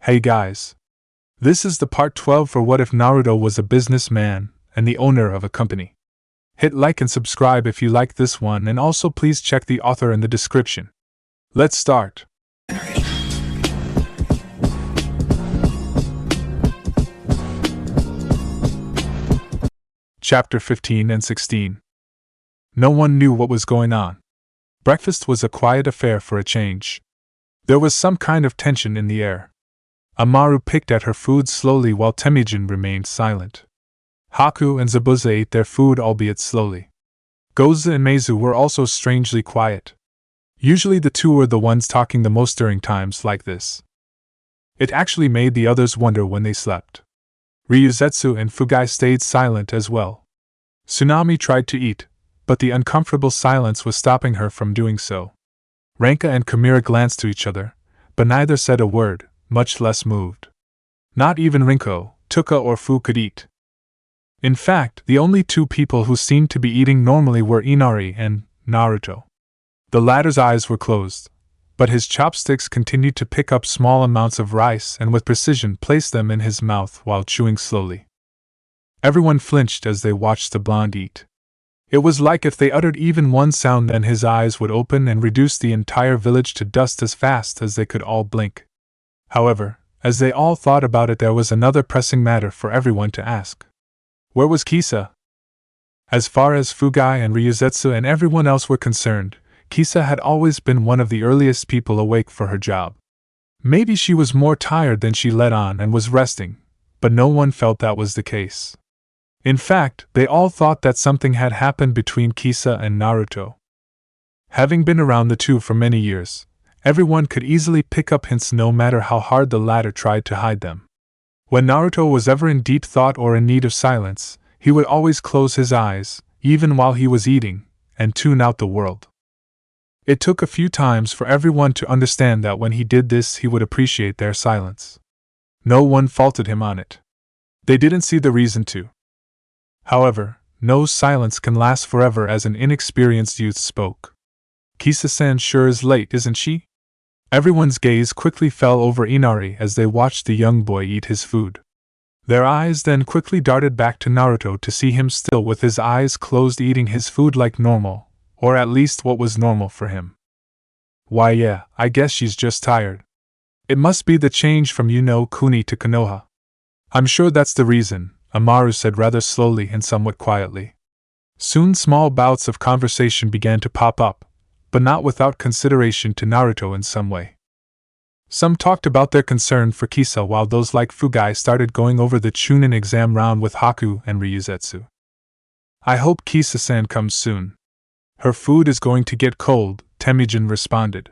Hey guys. This is the part 12 for What If Naruto Was a Businessman and the Owner of a Company. Hit like and subscribe if you like this one, and also please check the author in the description. Let's start. Chapter 15 and 16. No one knew what was going on. Breakfast was a quiet affair for a change. There was some kind of tension in the air. Amaru picked at her food slowly while Temujin remained silent. Haku and Zabuza ate their food, albeit slowly. Goza and Meizu were also strangely quiet. Usually the two were the ones talking the most during times like this. It actually made the others wonder when they slept. Ryuzetsu and Fugai stayed silent as well. Tsunami tried to eat, but the uncomfortable silence was stopping her from doing so. Ranka and Kamira glanced to each other, but neither said a word, much less moved. Not even Rinko, Tuka or Fu could eat. In fact, the only two people who seemed to be eating normally were Inari and Naruto. The latter's eyes were closed, but his chopsticks continued to pick up small amounts of rice and with precision place them in his mouth while chewing slowly. Everyone flinched as they watched the blonde eat. It was like if they uttered even one sound, then his eyes would open and reduce the entire village to dust as fast as they could all blink. However, as they all thought about it, there was another pressing matter for everyone to ask. Where was Kisa? As far as Fugai and Ryuzetsu and everyone else were concerned, Kisa had always been one of the earliest people awake for her job. Maybe she was more tired than she let on and was resting, but no one felt that was the case. In fact, they all thought that something had happened between Kisa and Naruto. Having been around the two for many years, everyone could easily pick up hints no matter how hard the latter tried to hide them. When Naruto was ever in deep thought or in need of silence, he would always close his eyes, even while he was eating, and tune out the world. It took a few times for everyone to understand that when he did this he would appreciate their silence. No one faulted him on it. They didn't see the reason to. However, no silence can last forever, as an inexperienced youth spoke. Kisa-san sure is late, isn't she? Everyone's gaze quickly fell over Inari as they watched the young boy eat his food. Their eyes then quickly darted back to Naruto to see him still with his eyes closed eating his food like normal, or at least what was normal for him. Why yeah, I guess she's just tired. It must be the change from Kuni to Konoha. I'm sure that's the reason, Amaru said rather slowly and somewhat quietly. Soon small bouts of conversation began to pop up, but not without consideration to Naruto in some way. Some talked about their concern for Kisa, while those like Fugai started going over the Chunin exam round with Haku and Ryuzetsu. I hope Kisa-san comes soon. Her food is going to get cold, Temujin responded.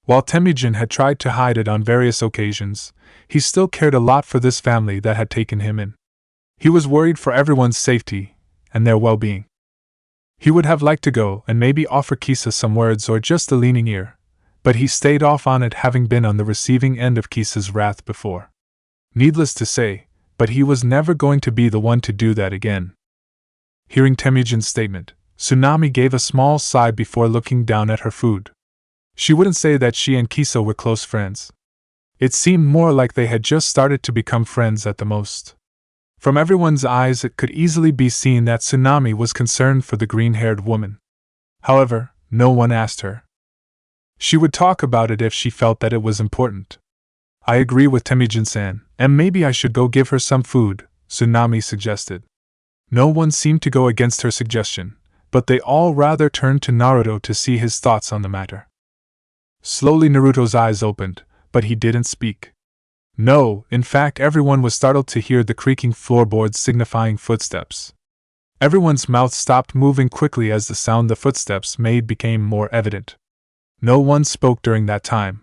While Temujin had tried to hide it on various occasions, he still cared a lot for this family that had taken him in. He was worried for everyone's safety and their well-being. He would have liked to go and maybe offer Kisa some words or just a leaning ear, but he stayed off on it, having been on the receiving end of Kisa's wrath before. Needless to say, but he was never going to be the one to do that again. Hearing Temujin's statement, Tsunami gave a small sigh before looking down at her food. She wouldn't say that she and Kisa were close friends. It seemed more like they had just started to become friends at the most. From everyone's eyes it could easily be seen that Tsunami was concerned for the green-haired woman. However, no one asked her. She would talk about it if she felt that it was important. I agree with Temujin-san, and maybe I should go give her some food, Tsunami suggested. No one seemed to go against her suggestion, but they all rather turned to Naruto to see his thoughts on the matter. Slowly Naruto's eyes opened, but he didn't speak. No, in fact everyone was startled to hear the creaking floorboards signifying footsteps. Everyone's mouth stopped moving quickly as the sound the footsteps made became more evident. No one spoke during that time.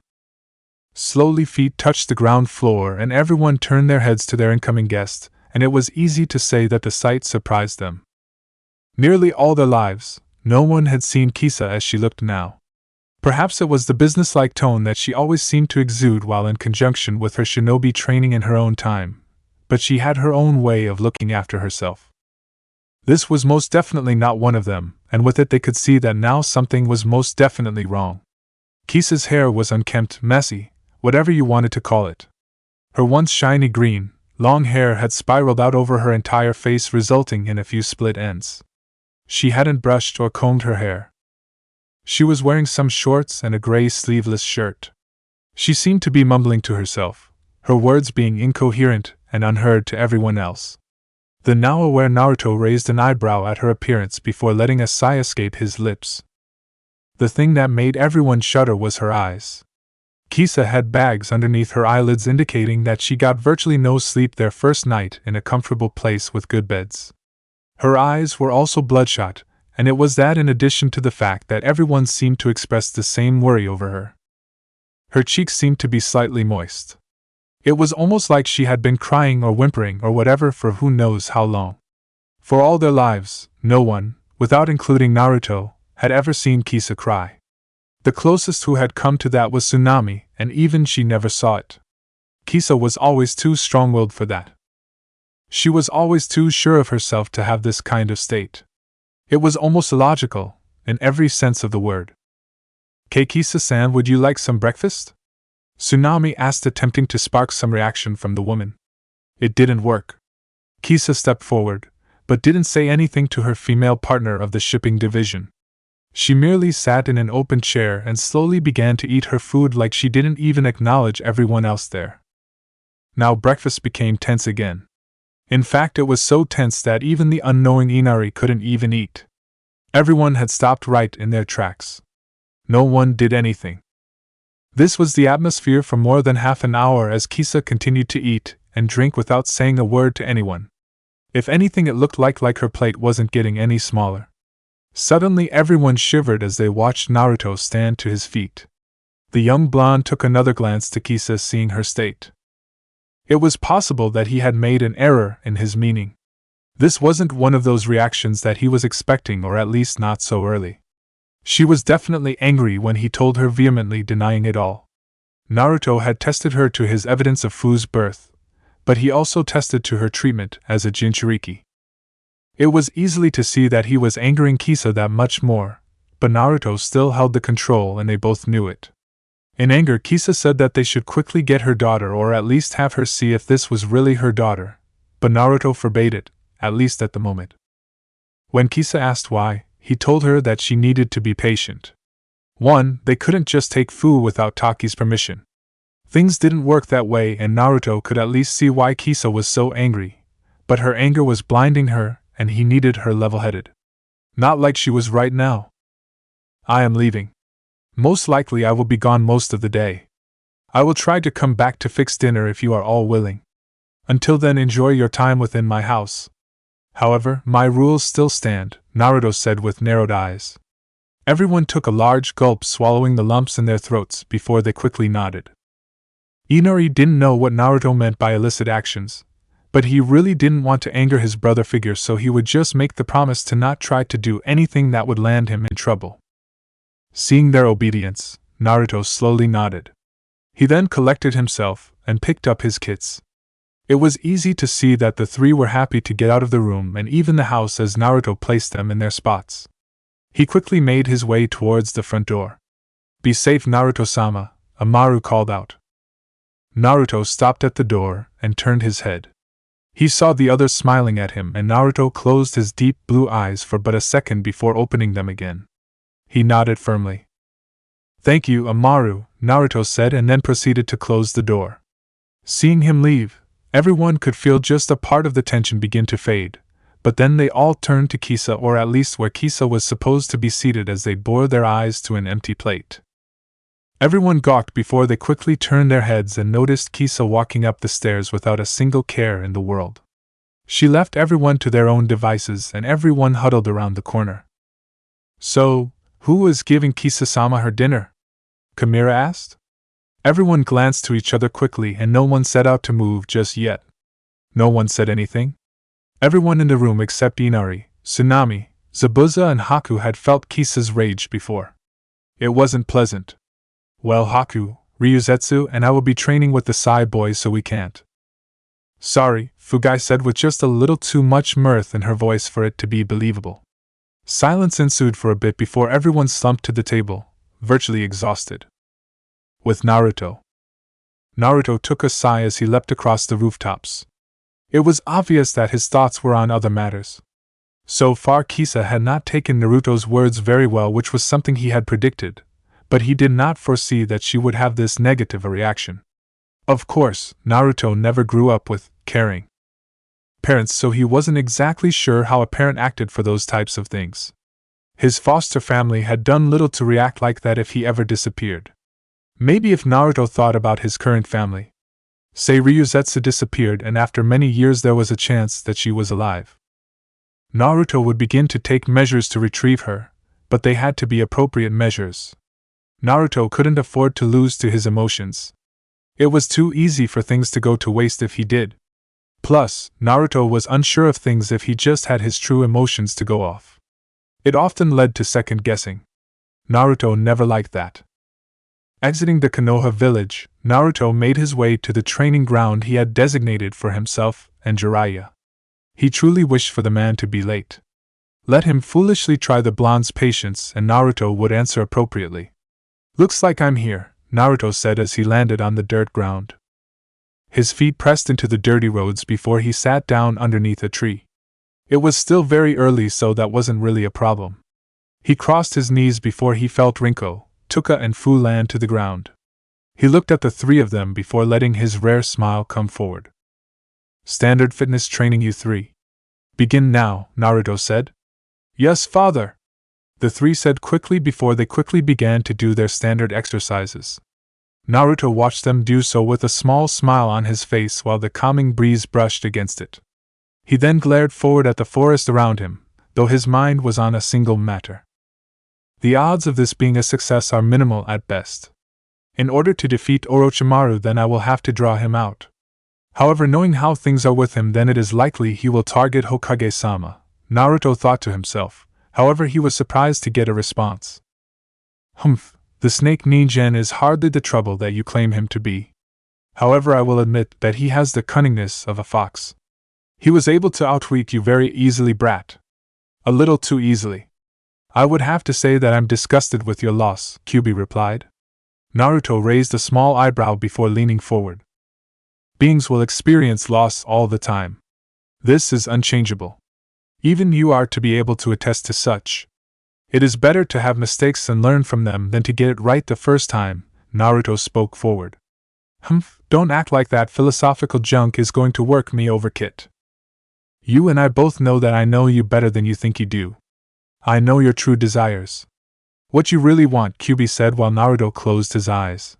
Slowly feet touched the ground floor and everyone turned their heads to their incoming guest, and it was easy to say that the sight surprised them. Nearly all their lives, no one had seen Kisa as she looked now. Perhaps it was the businesslike tone that she always seemed to exude while in conjunction with her shinobi training in her own time, but she had her own way of looking after herself. This was most definitely not one of them, and with it they could see that now something was most definitely wrong. Kisa's hair was unkempt, messy, whatever you wanted to call it. Her once shiny green, long hair had spiraled out over her entire face, resulting in a few split ends. She hadn't brushed or combed her hair. She was wearing some shorts and a gray sleeveless shirt. She seemed to be mumbling to herself, her words being incoherent and unheard to everyone else. The now aware Naruto raised an eyebrow at her appearance before letting a sigh escape his lips. The thing that made everyone shudder was her eyes. Kisa had bags underneath her eyelids, indicating that she got virtually no sleep their first night in a comfortable place with good beds. Her eyes were also bloodshot, and it was that in addition to the fact that everyone seemed to express the same worry over her. Her cheeks seemed to be slightly moist. It was almost like she had been crying or whimpering or whatever for who knows how long. For all their lives, no one, without including Naruto, had ever seen Kisa cry. The closest who had come to that was Tsunami, and even she never saw it. Kisa was always too strong-willed for that. She was always too sure of herself to have this kind of state. It was almost illogical, in every sense of the word. Kisa-san, would you like some breakfast? Tsunami asked, attempting to spark some reaction from the woman. It didn't work. Kisa stepped forward, but didn't say anything to her female partner of the shipping division. She merely sat in an open chair and slowly began to eat her food like she didn't even acknowledge everyone else there. Now breakfast became tense again. In fact, it was so tense that even the unknowing Inari couldn't even eat. Everyone had stopped right in their tracks. No one did anything. This was the atmosphere for more than half an hour as Kisa continued to eat and drink without saying a word to anyone. If anything, it looked like her plate wasn't getting any smaller. Suddenly everyone shivered as they watched Naruto stand to his feet. The young blonde took another glance to Kisa, seeing her state. It was possible that he had made an error in his meaning. This wasn't one of those reactions that he was expecting, or at least not so early. She was definitely angry when he told her, vehemently denying it all. Naruto had tested her to his evidence of Fu's birth, but he also tested to her treatment as a Jinchuriki. It was easily to see that he was angering Kisa that much more, but Naruto still held the control and they both knew it. In anger, Kisa said that they should quickly get her daughter, or at least have her see if this was really her daughter, but Naruto forbade it, at least at the moment. When Kisa asked why, he told her that she needed to be patient. 1. They couldn't just take Fu without Taki's permission. Things didn't work that way, and Naruto could at least see why Kisa was so angry, but her anger was blinding her, and he needed her level-headed. Not like she was right now. I am leaving. Most likely I will be gone most of the day. I will try to come back to fix dinner if you are all willing. Until then, enjoy your time within my house. However, my rules still stand, Naruto said with narrowed eyes. Everyone took a large gulp, swallowing the lumps in their throats before they quickly nodded. Inari didn't know what Naruto meant by illicit actions, but he really didn't want to anger his brother figure, so he would just make the promise to not try to do anything that would land him in trouble. Seeing their obedience, Naruto slowly nodded. He then collected himself and picked up his kits. It was easy to see that the three were happy to get out of the room and even the house as Naruto placed them in their spots. He quickly made his way towards the front door. "Be safe, Naruto-sama," Amaru called out. Naruto stopped at the door and turned his head. He saw the others smiling at him, and Naruto closed his deep blue eyes for but a second before opening them again. He nodded firmly. "Thank you, Amaru," Naruto said, and then proceeded to close the door. Seeing him leave, everyone could feel just a part of the tension begin to fade, but then they all turned to Kisa, or at least where Kisa was supposed to be seated, as they bore their eyes to an empty plate. Everyone gawked before they quickly turned their heads and noticed Kisa walking up the stairs without a single care in the world. She left everyone to their own devices, and everyone huddled around the corner. "So, who was giving Kisa-sama her dinner?" Chimera asked. Everyone glanced to each other quickly, and no one set out to move just yet. No one said anything. Everyone in the room except Inari, Tsunami, Zabuza, and Haku had felt Kisa's rage before. It wasn't pleasant. "Well, Haku, Ryuzetsu and I will be training with the Sai boys, so we can't." "Sorry," Fugai said with just a little too much mirth in her voice for it to be believable. Silence ensued for a bit before everyone slumped to the table, virtually exhausted. With Naruto. Naruto took a sigh as he leapt across the rooftops. It was obvious that his thoughts were on other matters. So far, Kisa had not taken Naruto's words very well, which was something he had predicted, but he did not foresee that she would have this negative a reaction. Of course, Naruto never grew up with caring parents, so he wasn't exactly sure how a parent acted for those types of things. His foster family had done little to react like that if he ever disappeared. Maybe if Naruto thought about his current family. Say Ryuzetsu disappeared and after many years there was a chance that she was alive. Naruto would begin to take measures to retrieve her, but they had to be appropriate measures. Naruto couldn't afford to lose to his emotions. It was too easy for things to go to waste if he did. Plus, Naruto was unsure of things if he just had his true emotions to go off. It often led to second guessing. Naruto never liked that. Exiting the Konoha village, Naruto made his way to the training ground he had designated for himself and Jiraiya. He truly wished for the man to be late. Let him foolishly try the blonde's patience and Naruto would answer appropriately. "Looks like I'm here," Naruto said as he landed on the dirt ground. His feet pressed into the dirty roads before he sat down underneath a tree. It was still very early, so that wasn't really a problem. He crossed his knees before he felt Rinko, Tuka and Fu land to the ground. He looked at the three of them before letting his rare smile come forward. "Standard fitness training U3. Begin now," Naruto said. "Yes, father," the three said quickly before they quickly began to do their standard exercises. Naruto watched them do so with a small smile on his face while the calming breeze brushed against it. He then glared forward at the forest around him, though his mind was on a single matter. The odds of this being a success are minimal at best. In order to defeat Orochimaru, then I will have to draw him out. However, knowing how things are with him, then it is likely he will target Hokage-sama, Naruto thought to himself. However, he was surprised to get a response. "Humph, the snake Ningen is hardly the trouble that you claim him to be. However, I will admit that he has the cunningness of a fox. He was able to outwit you very easily, brat. A little too easily. I would have to say that I'm disgusted with your loss," Kyuubi replied. Naruto raised a small eyebrow before leaning forward. "Beings will experience loss all the time. This is unchangeable. Even you are to be able to attest to such. It is better to have mistakes and learn from them than to get it right the first time," Naruto spoke forward. "Humph, don't act like that philosophical junk is going to work me over, Kit. You and I both know that I know you better than you think you do. I know your true desires. What you really want," Kyuubi said while Naruto closed his eyes.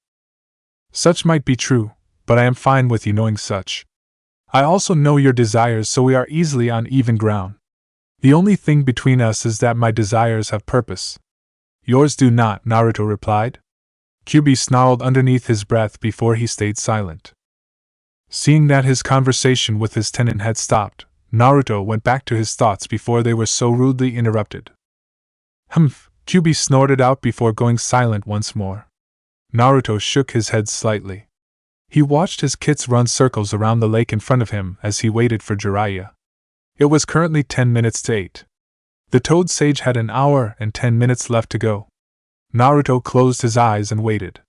"Such might be true, but I am fine with you knowing such. I also know your desires, so we are easily on even ground. The only thing between us is that my desires have purpose. Yours do not," Naruto replied. Kyuubi snarled underneath his breath before he stayed silent. Seeing that his conversation with his tenant had stopped, Naruto went back to his thoughts before they were so rudely interrupted. "Humph," Kyuubi snorted out before going silent once more. Naruto shook his head slightly. He watched his kits run circles around the lake in front of him as he waited for Jiraiya. It was currently 10 minutes to 8. The Toad Sage had an hour and 10 minutes left to go. Naruto closed his eyes and waited.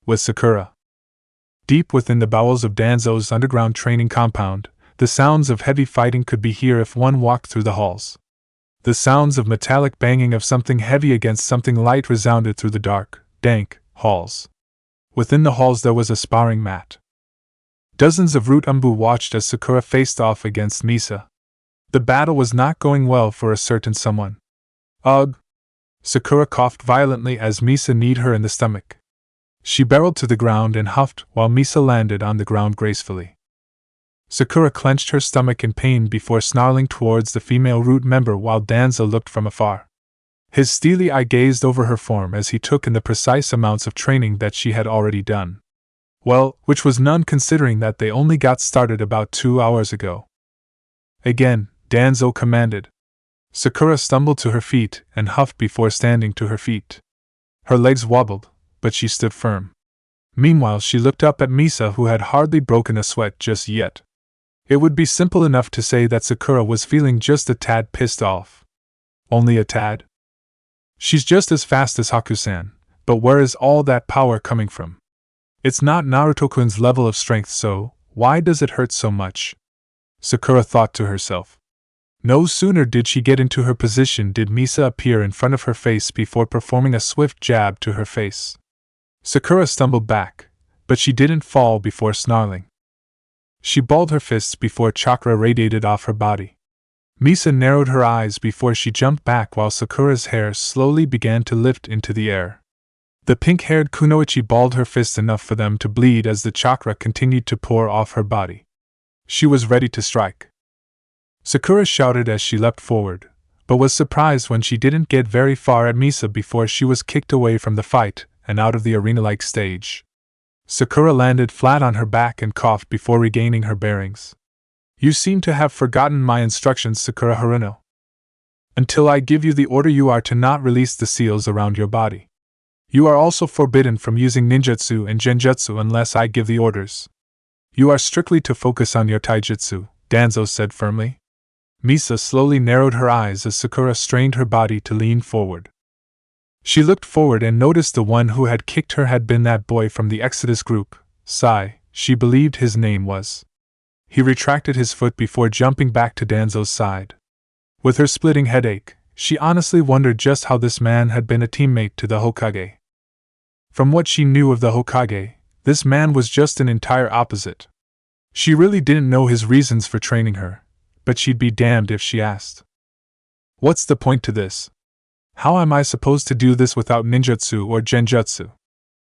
With Sakura deep within the bowels of Danzo's underground training compound, the sounds of heavy fighting could be heard if one walked through the halls. The sounds of metallic banging of something heavy against something light resounded through the dark, dank halls. Within the halls there was a sparring mat. Dozens of Root Umbu watched as Sakura faced off against Misa. The battle was not going well for a certain someone. Ugh! Sakura coughed violently as Misa kneed her in the stomach. She barreled to the ground and huffed while Misa landed on the ground gracefully. Sakura clenched her stomach in pain before snarling towards the female Root member while Danzo looked from afar. His steely eye gazed over her form as he took in the precise amounts of training that she had already done. Well, which was none considering that they only got started about 2 hours ago. Again, Danzo commanded. Sakura stumbled to her feet and huffed before standing to her feet. Her legs wobbled, but she stood firm. Meanwhile, she looked up at Misa, who had hardly broken a sweat just yet. It would be simple enough to say that Sakura was feeling just a tad pissed off. Only a tad? She's just as fast as Hakusan, but where is all that power coming from? It's not Naruto-kun's level of strength, so why does it hurt so much? Sakura thought to herself. No sooner did she get into her position did Misa appear in front of her face before performing a swift jab to her face. Sakura stumbled back, but she didn't fall before snarling. She balled her fists before chakra radiated off her body. Misa narrowed her eyes before she jumped back while Sakura's hair slowly began to lift into the air. The pink-haired kunoichi balled her fists enough for them to bleed as the chakra continued to pour off her body. She was ready to strike. Sakura shouted as she leapt forward, but was surprised when she didn't get very far at Misa before she was kicked away from the fight and out of the arena-like stage. Sakura landed flat on her back and coughed before regaining her bearings. You seem to have forgotten my instructions, Sakura Haruno. Until I give you the order, you are to not release the seals around your body. You are also forbidden from using ninjutsu and genjutsu unless I give the orders. You are strictly to focus on your taijutsu, Danzo said firmly. Misa slowly narrowed her eyes as Sakura strained her body to lean forward. She looked forward and noticed the one who had kicked her had been that boy from the Exodus group, Sai, she believed his name was. He retracted his foot before jumping back to Danzo's side. With her splitting headache, she honestly wondered just how this man had been a teammate to the Hokage. From what she knew of the Hokage, this man was just an entire opposite. She really didn't know his reasons for training her, but she'd be damned if she asked. What's the point to this? How am I supposed to do this without ninjutsu or genjutsu?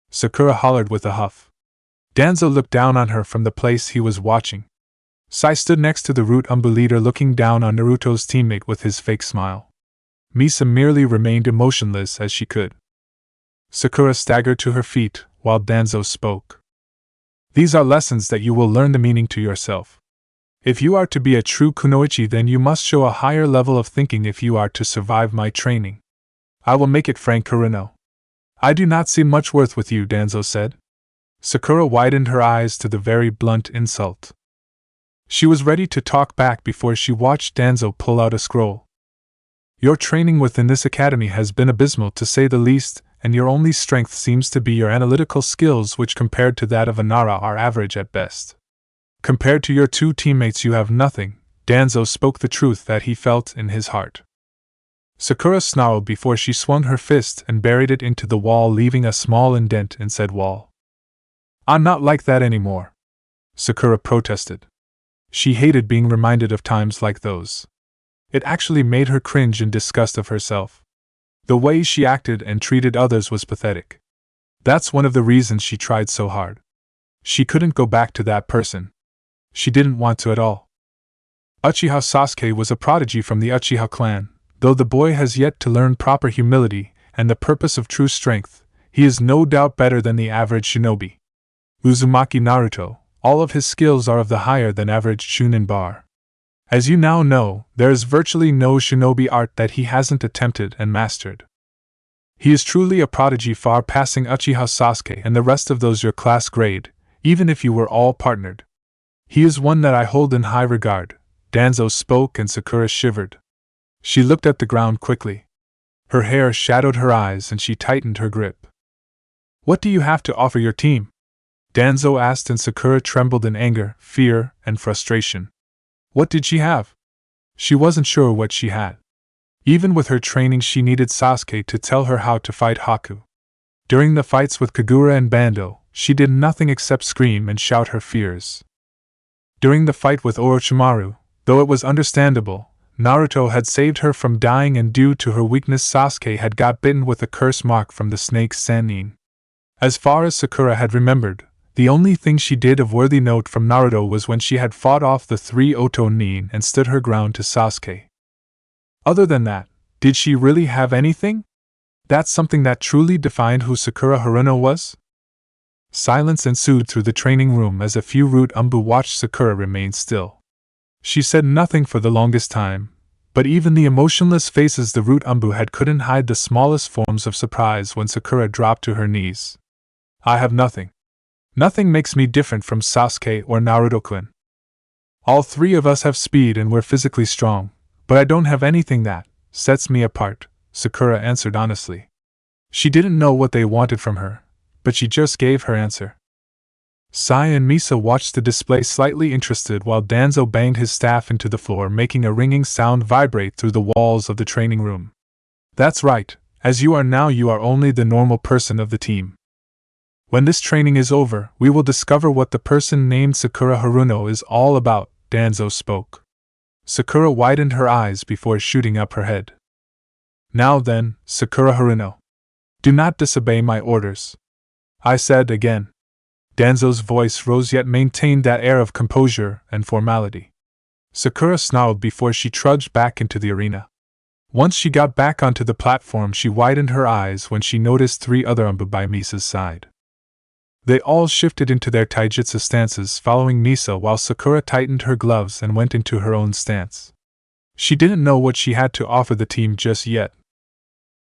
Sakura hollered with a huff. Danzo looked down on her from the place he was watching. Sai stood next to the Root Umbu leader looking down on Naruto's teammate with his fake smile. Misa merely remained emotionless as she could. Sakura staggered to her feet while Danzo spoke. These are lessons that you will learn the meaning to yourself. If you are to be a true kunoichi, then you must show a higher level of thinking if you are to survive my training. I will make it frank, Haruno. I do not see much worth with you, Danzo said. Sakura widened her eyes to the very blunt insult. She was ready to talk back before she watched Danzo pull out a scroll. Your training within this academy has been abysmal to say the least, and your only strength seems to be your analytical skills, which compared to that of a Nara are average at best. Compared to your two teammates you have nothing. Danzo spoke the truth that he felt in his heart. Sakura snarled before she swung her fist and buried it into the wall, leaving a small indent in said wall. I'm not like that anymore, Sakura protested. She hated being reminded of times like those. It actually made her cringe in disgust of herself. The way she acted and treated others was pathetic. That's one of the reasons she tried so hard. She couldn't go back to that person. She didn't want to at all. Uchiha Sasuke was a prodigy from the Uchiha clan. Though the boy has yet to learn proper humility and the purpose of true strength, he is no doubt better than the average shinobi. Uzumaki Naruto, all of his skills are of the higher than average Chunin bar. As you now know, there is virtually no shinobi art that he hasn't attempted and mastered. He is truly a prodigy, far passing Uchiha Sasuke and the rest of those your class grade, even if you were all partnered. He is one that I hold in high regard. Danzo spoke and Sakura shivered. She looked at the ground quickly. Her hair shadowed her eyes and she tightened her grip. What do you have to offer your team? Danzo asked, and Sakura trembled in anger, fear, and frustration. What did she have? She wasn't sure what she had. Even with her training, she needed Sasuke to tell her how to fight Haku. During the fights with Kagura and Bando, she did nothing except scream and shout her fears. During the fight with Orochimaru, though it was understandable, Naruto had saved her from dying, and due to her weakness Sasuke had got bitten with a curse mark from the snake Sannin. As far as Sakura had remembered, the only thing she did of worthy note from Naruto was when she had fought off the 3 Oto Nin and stood her ground to Sasuke. Other than that, did she really have anything? That's something that truly defined who Sakura Haruno was? Silence ensued through the training room as a few Root Umbu watched Sakura remain still. She said nothing for the longest time, but even the emotionless faces the Root Umbu had couldn't hide the smallest forms of surprise when Sakura dropped to her knees. I have nothing. Nothing makes me different from Sasuke or Naruto-kun. All three of us have speed and we're physically strong, but I don't have anything that sets me apart, Sakura answered honestly. She didn't know what they wanted from her, but she just gave her answer. Sai and Misa watched the display slightly interested while Danzo banged his staff into the floor, making a ringing sound vibrate through the walls of the training room. That's right, as you are now, you are only the normal person of the team. When this training is over, we will discover what the person named Sakura Haruno is all about, Danzo spoke. Sakura widened her eyes before shooting up her head. Now then, Sakura Haruno. Do not disobey my orders. I said again. Danzo's voice rose yet maintained that air of composure and formality. Sakura snarled before she trudged back into the arena. Once she got back onto the platform, she widened her eyes when she noticed 3 other Umbu by Misa's side. They all shifted into their taijutsu stances following Misa while Sakura tightened her gloves and went into her own stance. She didn't know what she had to offer the team just yet.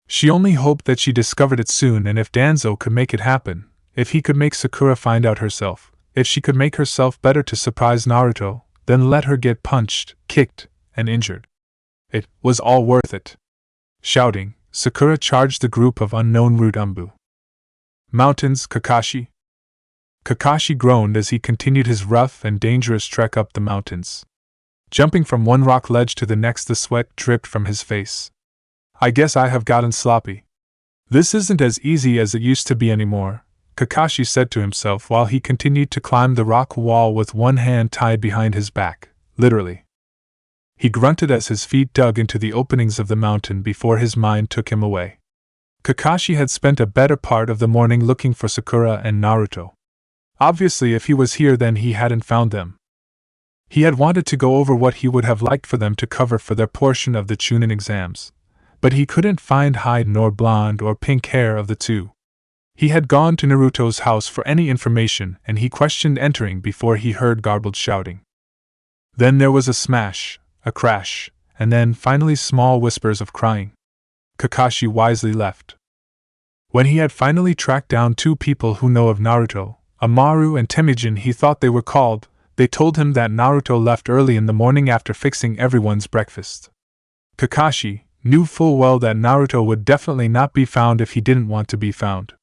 She only hoped that she discovered it soon, and if Danzo could make it happen, if he could make Sakura find out herself, if she could make herself better to surprise Naruto, then let her get punched, kicked, and injured. It was all worth it. Shouting, Sakura charged the group of unknown root Umbu. Mountains, Kakashi. Kakashi groaned as he continued his rough and dangerous trek up the mountains. Jumping from one rock ledge to the next, the sweat dripped from his face. I guess I have gotten sloppy. This isn't as easy as it used to be anymore, Kakashi said to himself while he continued to climb the rock wall with one hand tied behind his back, literally. He grunted as his feet dug into the openings of the mountain before his mind took him away. Kakashi had spent a better part of the morning looking for Sakura and Naruto. Obviously, if he was here, then he hadn't found them. He had wanted to go over what he would have liked for them to cover for their portion of the Chunin exams, but he couldn't find hide nor blonde or pink hair of the two. He had gone to Naruto's house for any information, and he questioned entering before he heard garbled shouting. Then there was a smash, a crash, and then finally small whispers of crying. Kakashi wisely left. When he had finally tracked down 2 people who know of Naruto, Amaru and Temujin he thought they were called, they told him that Naruto left early in the morning after fixing everyone's breakfast. Kakashi knew full well that Naruto would definitely not be found if he didn't want to be found.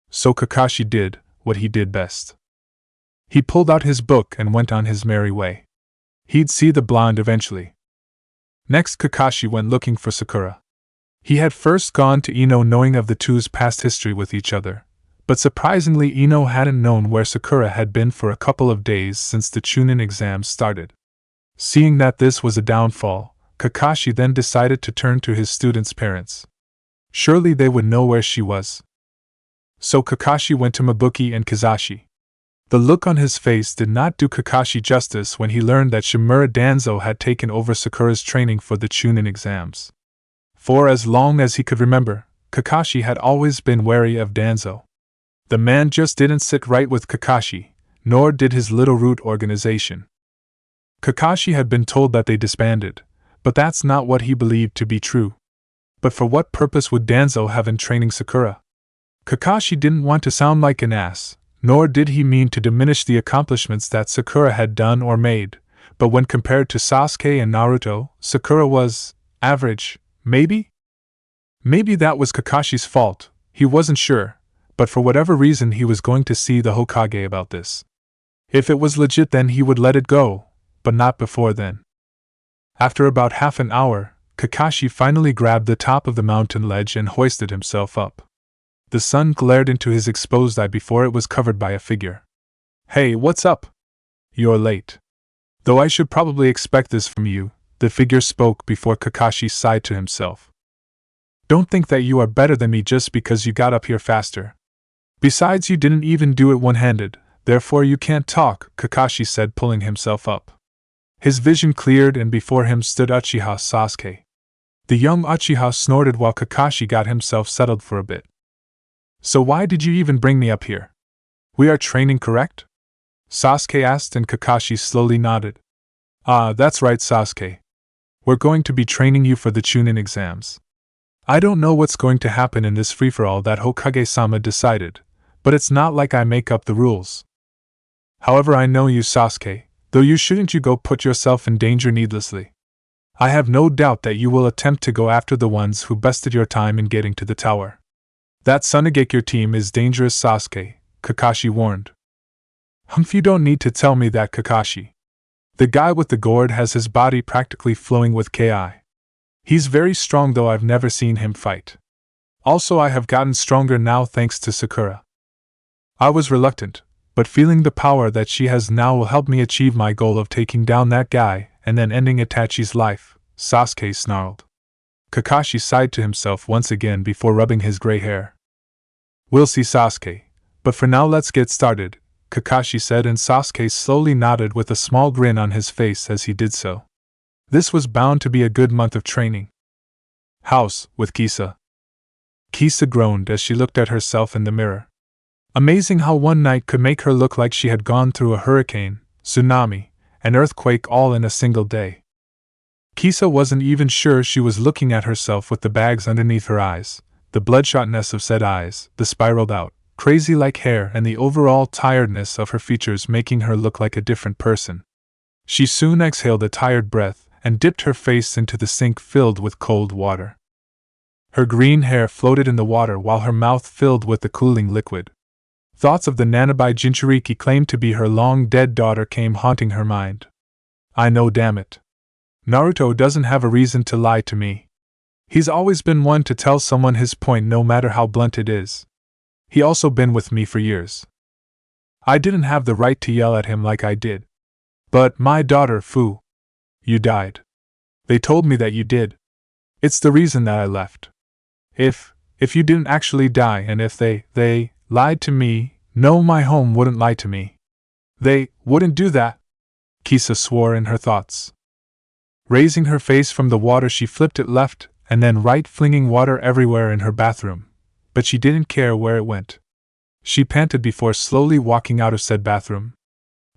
So Kakashi did what he did best. He pulled out his book and went on his merry way. He'd see the blonde eventually. Next, Kakashi went looking for Sakura. He had first gone to Ino knowing of the two's past history with each other, but surprisingly Ino hadn't known where Sakura had been for a couple of days since the Chunin exams started. Seeing that this was a downfall, Kakashi then decided to turn to his students' parents. Surely they would know where she was. So Kakashi went to Mabuki and Kizashi. The look on his face did not do Kakashi justice when he learned that Shimura Danzo had taken over Sakura's training for the Chunin exams. For as long as he could remember, Kakashi had always been wary of Danzo. The man just didn't sit right with Kakashi, nor did his little root organization. Kakashi had been told that they disbanded, but that's not what he believed to be true. But for what purpose would Danzo have in training Sakura? Kakashi didn't want to sound like an ass, nor did he mean to diminish the accomplishments that Sakura had done or made, but when compared to Sasuke and Naruto, Sakura was average, maybe? Maybe that was Kakashi's fault, he wasn't sure, but for whatever reason he was going to see the Hokage about this. If it was legit, then he would let it go, but not before then. After about half an hour, Kakashi finally grabbed the top of the mountain ledge and hoisted himself up. The sun glared into his exposed eye before it was covered by a figure. Hey, what's up? You're late. Though I should probably expect this from you, the figure spoke before Kakashi sighed to himself. Don't think that you are better than me just because you got up here faster. Besides, you didn't even do it one-handed, therefore you can't talk, Kakashi said, pulling himself up. His vision cleared and before him stood Uchiha Sasuke. The young Uchiha snorted while Kakashi got himself settled for a bit. So why did you even bring me up here? We are training, correct? Sasuke asked and Kakashi slowly nodded. Ah, that's right, Sasuke. We're going to be training you for the Chunin exams. I don't know what's going to happen in this free-for-all that Hokage-sama decided, but it's not like I make up the rules. However, I know you, Sasuke, though you shouldn't you go put yourself in danger needlessly. I have no doubt that you will attempt to go after the ones who bested your time in getting to the tower. That Sunagekure team is dangerous, Sasuke, Kakashi warned. Humph, you don't need to tell me that, Kakashi. The guy with the gourd has his body practically flowing with Ki. He's very strong, though I've never seen him fight. Also, I have gotten stronger now thanks to Sakura. I was reluctant, but feeling the power that she has now will help me achieve my goal of taking down that guy and then ending Itachi's life, Sasuke snarled. Kakashi sighed to himself once again before rubbing his gray hair. We'll see, Sasuke, but for now let's get started, Kakashi said, and Sasuke slowly nodded with a small grin on his face as he did so. This was bound to be a good month of training. House, with Kisa. Kisa groaned as she looked at herself in the mirror. Amazing how one night could make her look like she had gone through a hurricane, tsunami, and earthquake all in a single day. Kisa wasn't even sure she was looking at herself with the bags underneath her eyes, the bloodshotness of said eyes, the spiraled out, crazy-like hair, and the overall tiredness of her features making her look like a different person. She soon exhaled a tired breath and dipped her face into the sink filled with cold water. Her green hair floated in the water while her mouth filled with the cooling liquid. Thoughts of the Nanabai Jinchuriki claimed to be her long-dead daughter came haunting her mind. I know, damn it. Naruto doesn't have a reason to lie to me. He's always been one to tell someone his point no matter how blunt it is. He also been with me for years. I didn't have the right to yell at him like I did. But, my daughter, Fu. You died. They told me that you did. It's the reason that I left. If you didn't actually die, and if they lied to me, no, my home wouldn't lie to me. They wouldn't do that. Kisa swore in her thoughts. Raising her face from the water, she flipped it left and then right, flinging water everywhere in her bathroom, but she didn't care where it went. She panted before slowly walking out of said bathroom.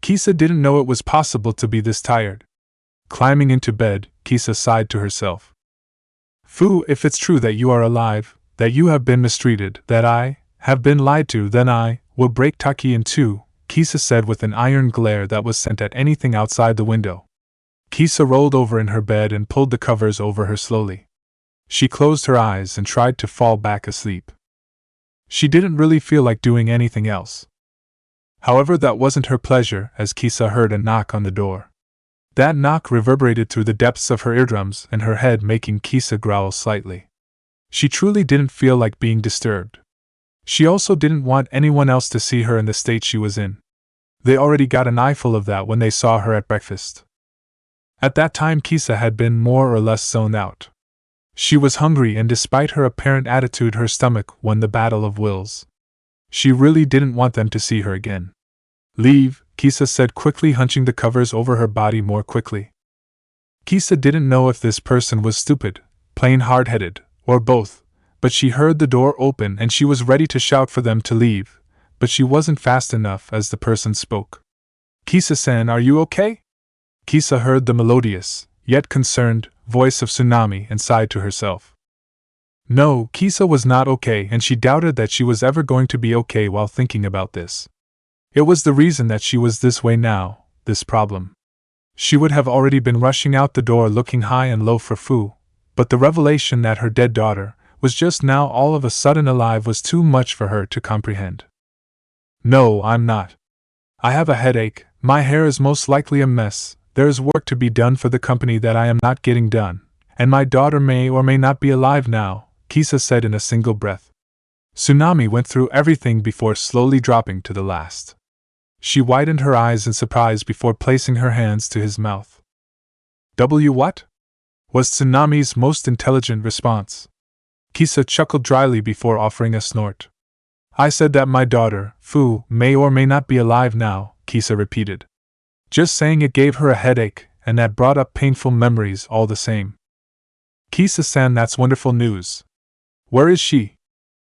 Kisa didn't know it was possible to be this tired. Climbing into bed, Kisa sighed to herself. Fu, if it's true that you are alive, that you have been mistreated, that I have been lied to, then I will break Taki in two, Kisa said with an iron glare that was sent at anything outside the window. Kisa rolled over in her bed and pulled the covers over her slowly. She closed her eyes and tried to fall back asleep. She didn't really feel like doing anything else. However, that wasn't her pleasure as Kisa heard a knock on the door. That knock reverberated through the depths of her eardrums and her head, making Kisa growl slightly. She truly didn't feel like being disturbed. She also didn't want anyone else to see her in the state she was in. They already got an eyeful of that when they saw her at breakfast. At that time, Kisa had been more or less zoned out. She was hungry, and despite her apparent attitude, her stomach won the battle of wills. She really didn't want them to see her again. Leave, Kisa said quickly, hunching the covers over her body more quickly. Kisa didn't know if this person was stupid, plain hard-headed, or both, but she heard the door open and she was ready to shout for them to leave, but she wasn't fast enough as the person spoke. Kisa-san, are you okay? Kisa heard the melodious, yet concerned, voice of Tsunami and sighed to herself. No, Kisa was not okay, and she doubted that she was ever going to be okay while thinking about this. It was the reason that she was this way now, this problem. She would have already been rushing out the door looking high and low for Fu, but the revelation that her dead daughter was just now all of a sudden alive was too much for her to comprehend. No, I'm not. I have a headache, my hair is most likely a mess, there is work to be done for the company that I am not getting done, and my daughter may or may not be alive now, Kisa said in a single breath. Tsunami went through everything before slowly dropping to the last. She widened her eyes in surprise before placing her hands to his mouth. What? Was Tsunami's most intelligent response. Kisa chuckled dryly before offering a snort. I said that my daughter, Fu, may or may not be alive now, Kisa repeated. Just saying it gave her a headache, and that brought up painful memories all the same. Kisa-san, that's wonderful news. Where is she?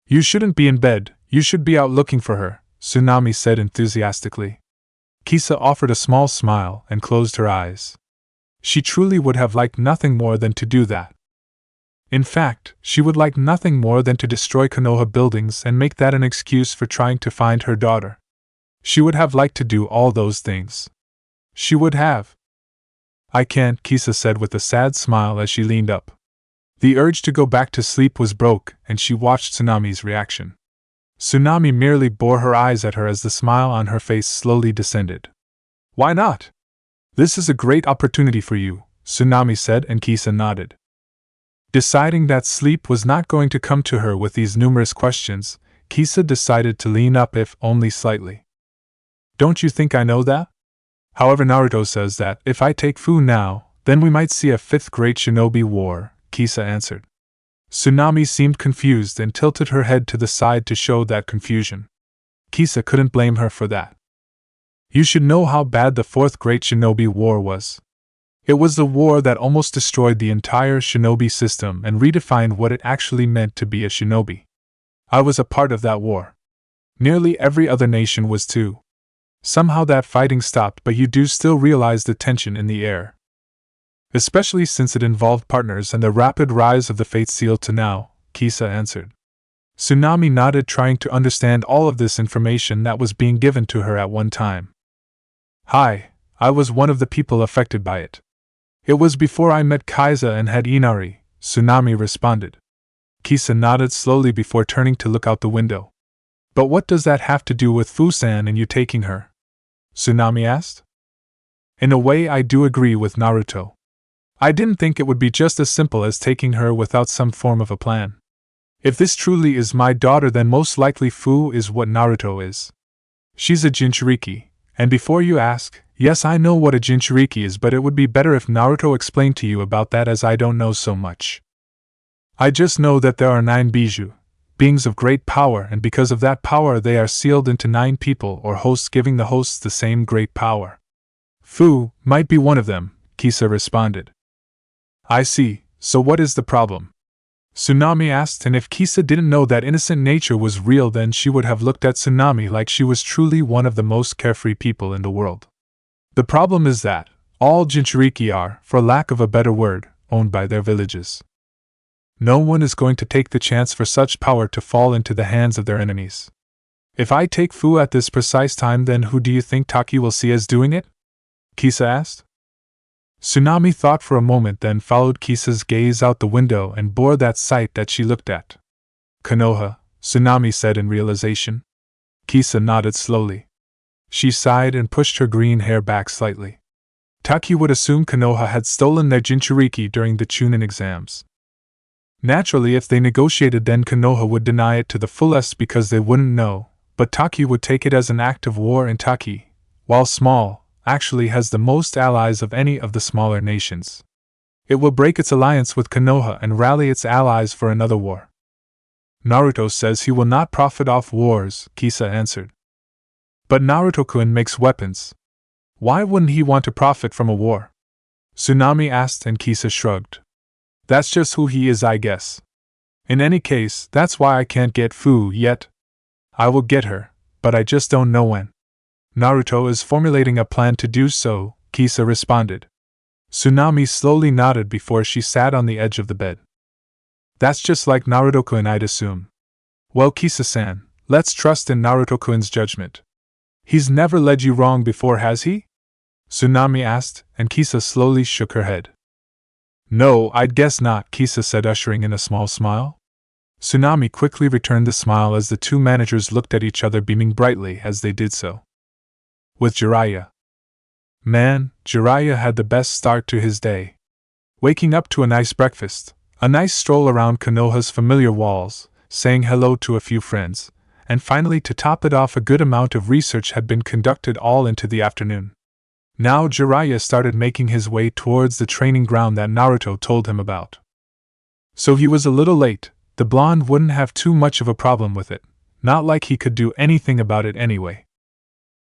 You shouldn't be in bed, you should be out looking for her, Tsunami said enthusiastically. Kisa offered a small smile and closed her eyes. She truly would have liked nothing more than to do that. In fact, she would like nothing more than to destroy Konoha buildings and make that an excuse for trying to find her daughter. She would have liked to do all those things. She would have. I can't, Kisa said with a sad smile as she leaned up. The urge to go back to sleep was broke, and she watched Tsunami's reaction. Tsunami merely bore her eyes at her as the smile on her face slowly descended. Why not? This is a great opportunity for you, Tsunami said, and Kisa nodded. Deciding that sleep was not going to come to her with these numerous questions, Kisa decided to lean up, if only slightly. Don't you think I know that? However, Naruto says that if I take Fu now, then we might see a fifth great shinobi war, Kisa answered. Tsunami seemed confused and tilted her head to the side to show that confusion. Kisa couldn't blame her for that. You should know how bad the fourth great shinobi war was. It was the war that almost destroyed the entire shinobi system and redefined what it actually meant to be a shinobi. I was a part of that war. Nearly every other nation was too. Somehow that fighting stopped, but you do still realize the tension in the air. Especially since it involved partners and the rapid rise of the Fate Seal to now, Kisa answered. Tsunami nodded, trying to understand all of this information that was being given to her at one time. Hi, I was one of the people affected by it. It was before I met Kaiza and had Inari, Tsunami responded. Kisa nodded slowly before turning to look out the window. But what does that have to do with Fusan and you taking her? Tsunami asked. In a way, I do agree with Naruto. I didn't think it would be just as simple as taking her without some form of a plan. If this truly is my daughter, then most likely Fu is what Naruto is. She's a Jinchuriki, and before you ask, yes, I know what a Jinchuriki is, but it would be better if Naruto explained to you about that, as I don't know so much. I just know that there are 9 Bijou, beings of great power, and because of that power they are sealed into 9 people or hosts, giving the hosts the same great power. Fu might be one of them, Kisa responded. I see, so what is the problem? Tsunami asked, and if Kisa didn't know that innocent nature was real, then she would have looked at Tsunami like she was truly one of the most carefree people in the world. The problem is that all Jinchuriki are, for lack of a better word, owned by their villages. No one is going to take the chance for such power to fall into the hands of their enemies. If I take Fu at this precise time, then who do you think Taki will see as doing it? Kisa asked. Tsunami thought for a moment, then followed Kisa's gaze out the window and bore that sight that she looked at. Konoha, Tsunami said in realization. Kisa nodded slowly. She sighed and pushed her green hair back slightly. Taki would assume Konoha had stolen their Jinchuriki during the Chunin exams. Naturally, if they negotiated, then Konoha would deny it to the fullest because they wouldn't know, but Taki would take it as an act of war, and Taki, while small, actually has the most allies of any of the smaller nations. It will break its alliance with Konoha and rally its allies for another war. Naruto says he will not profit off wars, Kisa answered. But Naruto-kun makes weapons. Why wouldn't he want to profit from a war? Tsunami asked, and Kisa shrugged. That's just who he is, I guess. In any case, that's why I can't get Fu yet. I will get her, but I just don't know when. Naruto is formulating a plan to do so, Kisa responded. Tsunami slowly nodded before she sat on the edge of the bed. That's just like Naruto-kun, I'd assume. Well, Kisa-san, let's trust in Naruto-kun's judgment. He's never led you wrong before, has he? Tsunami asked, and Kisa slowly shook her head. No, I'd guess not, Kisa said, ushering in a small smile. Tsunami quickly returned the smile as the two managers looked at each other, beaming brightly as they did so. With Jiraiya. Man, Jiraiya had the best start to his day. Waking up to a nice breakfast, a nice stroll around Konoha's familiar walls, saying hello to a few friends, and finally, to top it off, a good amount of research had been conducted all into the afternoon. Now Jiraiya started making his way towards the training ground that Naruto told him about. So he was a little late. The blonde wouldn't have too much of a problem with it, not like he could do anything about it anyway.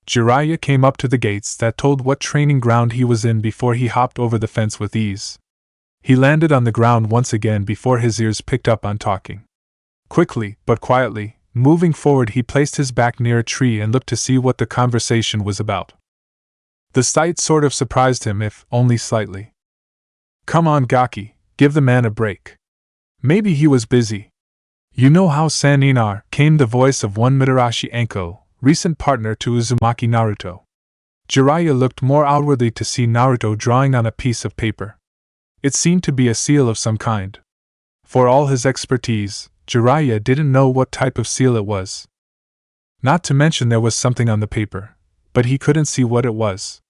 Jiraiya came up to the gates that told what training ground he was in before he hopped over the fence with ease. He landed on the ground once again before his ears picked up on talking. Quickly, but quietly, moving forward, he placed his back near a tree and looked to see what the conversation was about. The sight sort of surprised him, if only slightly. Come on, Gaki, give the man a break. Maybe he was busy. You know how sannin are, came the voice of one Mitarashi Anko, recent partner to Uzumaki Naruto. Jiraiya looked more outwardly to see Naruto drawing on a piece of paper. It seemed to be a seal of some kind. For all his expertise, Jiraiya didn't know what type of seal it was, Not to mention there was something on the paper, but he couldn't see what it was.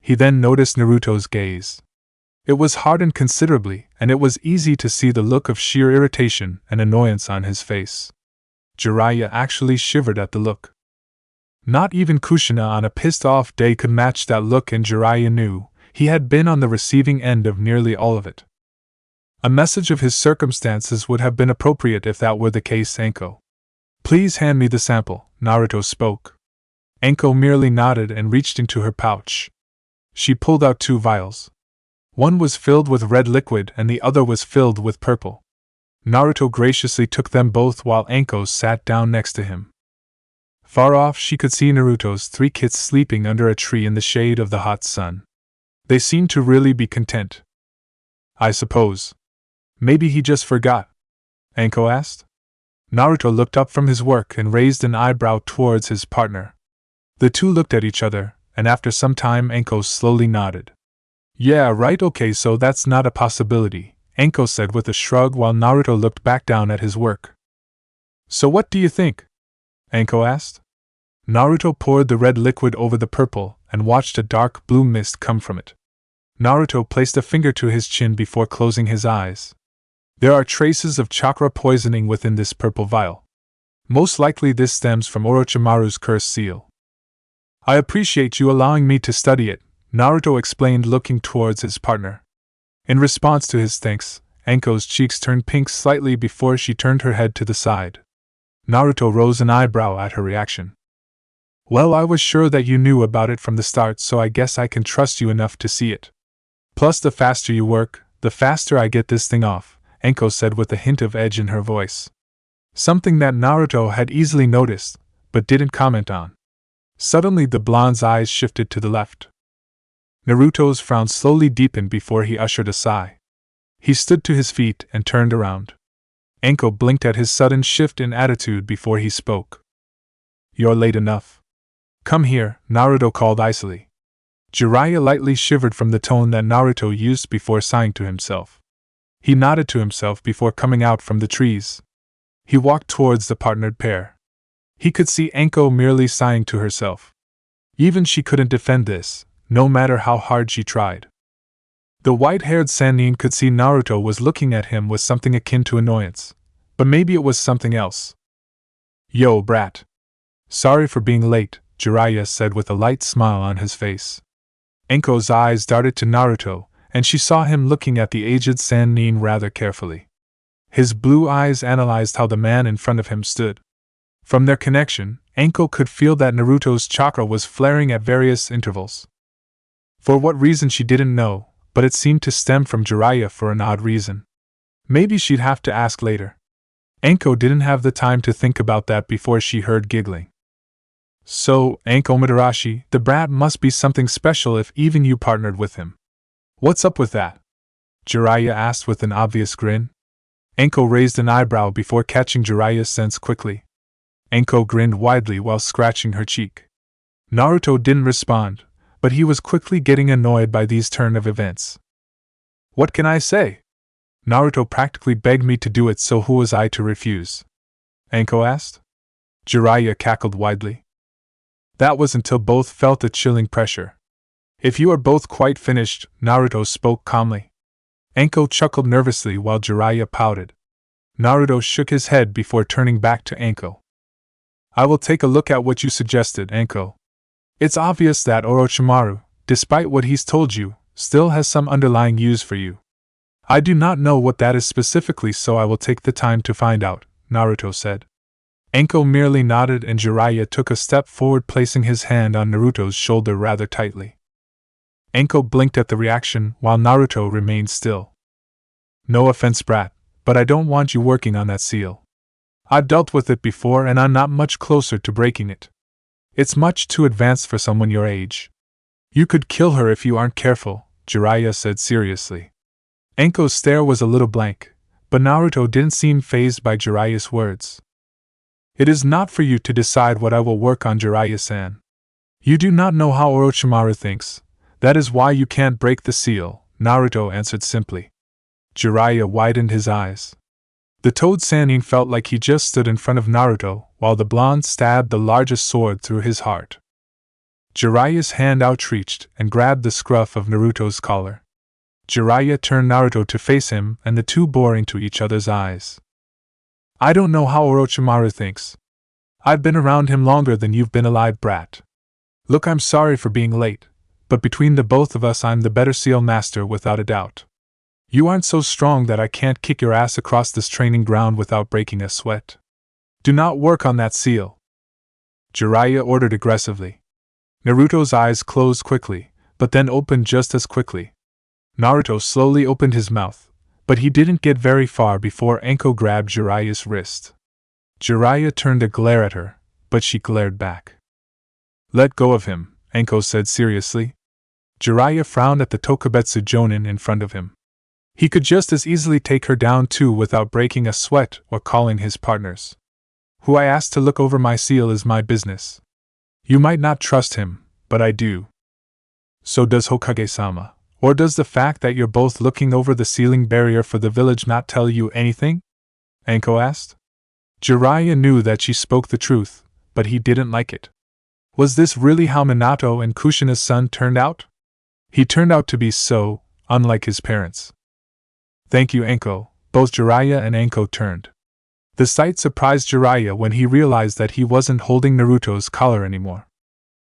He then noticed Naruto's gaze. It was hardened considerably, and it was easy to see the look of sheer irritation and annoyance on his face. Jiraiya actually shivered at the look. Not even Kushina on a pissed-off day could match that look, and Jiraiya knew he had been on the receiving end of nearly all of it. A message of his circumstances would have been appropriate if that were the case. Anko. Please hand me the sample, Naruto spoke. Anko merely nodded and reached into her pouch. She pulled out 2 vials. One was filled with red liquid and the other was filled with purple. Naruto graciously took them both while Anko sat down next to him. Far off she could see Naruto's 3 kids sleeping under a tree in the shade of the hot sun. They seemed to really be content. I suppose. Maybe he just forgot, Anko asked. Naruto looked up from his work and raised an eyebrow towards his partner. The two looked at each other, and after some time Anko slowly nodded. Yeah, right, okay, so that's not a possibility, Anko said with a shrug while Naruto looked back down at his work. So what do you think? Anko asked. Naruto poured the red liquid over the purple and watched a dark blue mist come from it. Naruto placed a finger to his chin before closing his eyes. There are traces of chakra poisoning within this purple vial. Most likely this stems from Orochimaru's cursed seal. I appreciate you allowing me to study it, Naruto explained, looking towards his partner. In response to his thanks, Anko's cheeks turned pink slightly before she turned her head to the side. Naruto rose an eyebrow at her reaction. Well, I was sure that you knew about it from the start, so I guess I can trust you enough to see it. Plus, the faster you work, the faster I get this thing off, Anko said with a hint of edge in her voice. Something that Naruto had easily noticed, but didn't comment on. Suddenly the blonde's eyes shifted to the left. Naruto's frown slowly deepened before he ushered a sigh. He stood to his feet and turned around. Anko blinked at his sudden shift in attitude before he spoke. You're late enough. Come here, Naruto called icily. Jiraiya lightly shivered from the tone that Naruto used before sighing to himself. He nodded to himself before coming out from the trees. He walked towards the partnered pair. He could see Anko merely sighing to herself. Even she couldn't defend this, no matter how hard she tried. The white-haired Sannin could see Naruto was looking at him with something akin to annoyance, but maybe it was something else. Yo, brat. Sorry for being late, Jiraiya said with a light smile on his face. Anko's eyes darted to Naruto, and she saw him looking at the aged Sannin rather carefully. His blue eyes analyzed how the man in front of him stood. From their connection, Anko could feel that Naruto's chakra was flaring at various intervals. For what reason she didn't know, but it seemed to stem from Jiraiya for an odd reason. Maybe she'd have to ask later. Anko didn't have the time to think about that before she heard giggling. So, Anko Madarashi, the brat must be something special if even you partnered with him. What's up with that? Jiraiya asked with an obvious grin. Anko raised an eyebrow before catching Jiraiya's sense quickly. Anko grinned widely while scratching her cheek. Naruto didn't respond, but he was quickly getting annoyed by these turn of events. What can I say? Naruto practically begged me to do it, so who was I to refuse? Anko asked. Jiraiya cackled widely. That was until both felt a chilling pressure. If you are both quite finished, Naruto spoke calmly. Anko chuckled nervously while Jiraiya pouted. Naruto shook his head before turning back to Anko. I will take a look at what you suggested, Anko. It's obvious that Orochimaru, despite what he's told you, still has some underlying use for you. I do not know what that is specifically, so I will take the time to find out, Naruto said. Anko merely nodded and Jiraiya took a step forward, placing his hand on Naruto's shoulder rather tightly. Anko blinked at the reaction while Naruto remained still. No offense, brat, but I don't want you working on that seal. I've dealt with it before and I'm not much closer to breaking it. It's much too advanced for someone your age. You could kill her if you aren't careful, Jiraiya said seriously. Anko's stare was a little blank, but Naruto didn't seem fazed by Jiraiya's words. It is not for you to decide what I will work on, Jiraiya-san. You do not know how Orochimaru thinks. That is why you can't break the seal, Naruto answered simply. Jiraiya widened his eyes. The Toad Sannin felt like he just stood in front of Naruto, while the blonde stabbed the largest sword through his heart. Jiraiya's hand outreached and grabbed the scruff of Naruto's collar. Jiraiya turned Naruto to face him, and the two bore into each other's eyes. I don't know how Orochimaru thinks. I've been around him longer than you've been alive, brat. Look, I'm sorry for being late, but between the both of us I'm the better seal master without a doubt. You aren't so strong that I can't kick your ass across this training ground without breaking a sweat. Do not work on that seal, Jiraiya ordered aggressively. Naruto's eyes closed quickly, but then opened just as quickly. Naruto slowly opened his mouth, but he didn't get very far before Anko grabbed Jiraiya's wrist. Jiraiya turned to glare at her, but she glared back. Let go of him, Anko said seriously. Jiraiya frowned at the Tokubetsu Jonin in front of him. He could just as easily take her down too without breaking a sweat or calling his partners. Who I asked to look over my seal is my business. You might not trust him, but I do. So does Hokage-sama, or does the fact that you're both looking over the sealing barrier for the village not tell you anything? Anko asked. Jiraiya knew that she spoke the truth, but he didn't like it. Was this really how Minato and Kushina's son turned out? He turned out to be so unlike his parents. Thank you, Anko. Both Jiraiya and Anko turned. The sight surprised Jiraiya when he realized that he wasn't holding Naruto's collar anymore.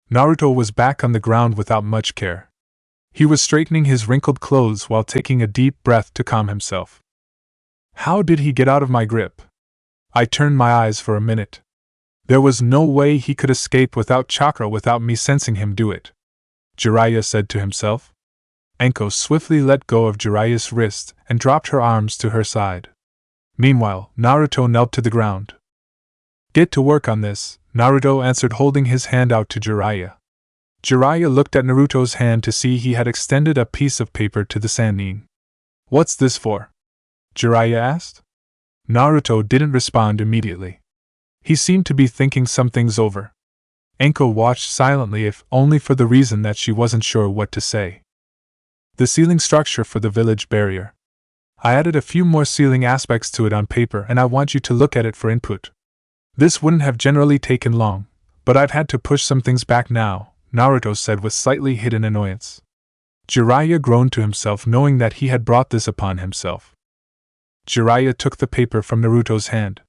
Naruto was back on the ground without much care. He was straightening his wrinkled clothes while taking a deep breath to calm himself. How did he get out of my grip? I turned my eyes for a minute. There was no way he could escape without chakra without me sensing him do it, Jiraiya said to himself. Anko swiftly let go of Jiraiya's wrist and dropped her arms to her side. Meanwhile, Naruto knelt to the ground. Get to work on this, Naruto answered, holding his hand out to Jiraiya. Jiraiya looked at Naruto's hand to see he had extended a piece of paper to the Sannin. What's this for? Jiraiya asked. Naruto didn't respond immediately. He seemed to be thinking some things over. Anko watched silently, if only for the reason that she wasn't sure what to say. The sealing structure for the village barrier. I added a few more sealing aspects to it on paper and I want you to look at it for input. This wouldn't have generally taken long, but I've had to push some things back now, Naruto said with slightly hidden annoyance. Jiraiya groaned to himself knowing that he had brought this upon himself. Jiraiya took the paper from Naruto's hand.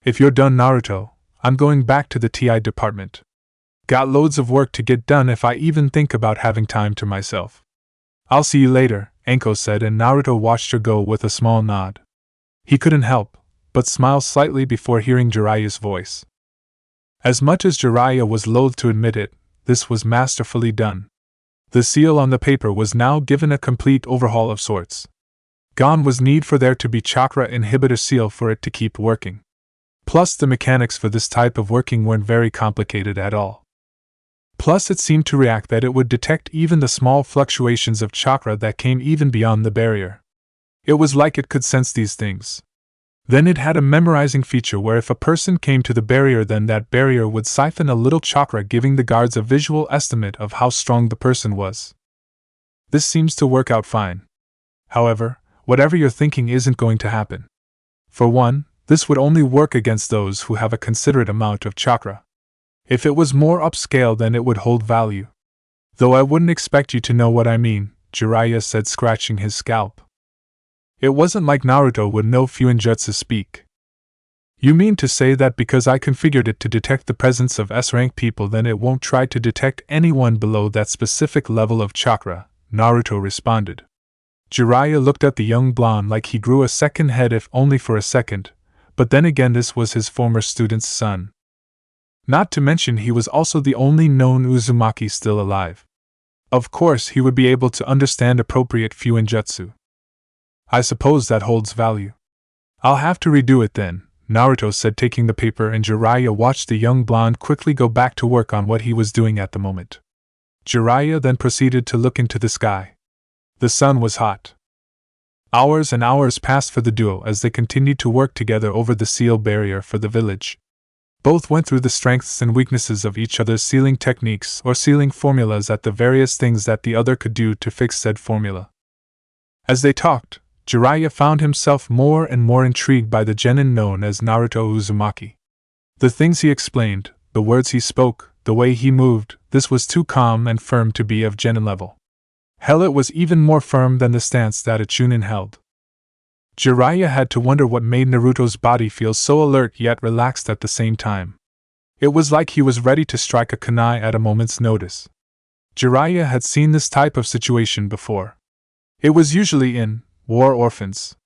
If you're done, Naruto, I'm going back to the TI department. Got loads of work to get done if I even think about having time to myself. I'll see you later, Anko said, and Naruto watched her go with a small nod. He couldn't help but smile slightly before hearing Jiraiya's voice. As much as Jiraiya was loath to admit it, this was masterfully done. The seal on the paper was now given a complete overhaul of sorts. Gone was need for there to be chakra inhibitor seal for it to keep working. Plus the mechanics for this type of working weren't very complicated at all. Plus it seemed to react that it would detect even the small fluctuations of chakra that came even beyond the barrier. It was like it could sense these things. Then it had a memorizing feature where if a person came to the barrier, then that barrier would siphon a little chakra, giving the guards a visual estimate of how strong the person was. This seems to work out fine. However, whatever you're thinking isn't going to happen. For one, this would only work against those who have a considerate amount of chakra. If it was more upscale, then it would hold value. Though I wouldn't expect you to know what I mean, Jiraiya said, scratching his scalp. It wasn't like Naruto would know Fuinjutsu speak. You mean to say that because I configured it to detect the presence of S-rank people, then it won't try to detect anyone below that specific level of chakra? Naruto responded. Jiraiya looked at the young blonde like he grew a second head, if only for a second, but then again this was his former student's son. Not to mention he was also the only known Uzumaki still alive. Of course he would be able to understand appropriate Fuinjutsu. I suppose that holds value. I'll have to redo it then, Naruto said, taking the paper, and Jiraiya watched the young blonde quickly go back to work on what he was doing at the moment. Jiraiya then proceeded to look into the sky. The sun was hot. Hours and hours passed for the duo as they continued to work together over the seal barrier for the village. Both went through the strengths and weaknesses of each other's sealing techniques or sealing formulas at the various things that the other could do to fix said formula. As they talked, Jiraiya found himself more and more intrigued by the genin known as Naruto Uzumaki. The things he explained, the words he spoke, the way he moved, this was too calm and firm to be of genin level. Hell, it was even more firm than the stance that a Chunin held. Jiraiya had to wonder what made Naruto's body feel so alert yet relaxed at the same time. It was like he was ready to strike a kunai at a moment's notice. Jiraiya had seen this type of situation before. It was usually in war orphans.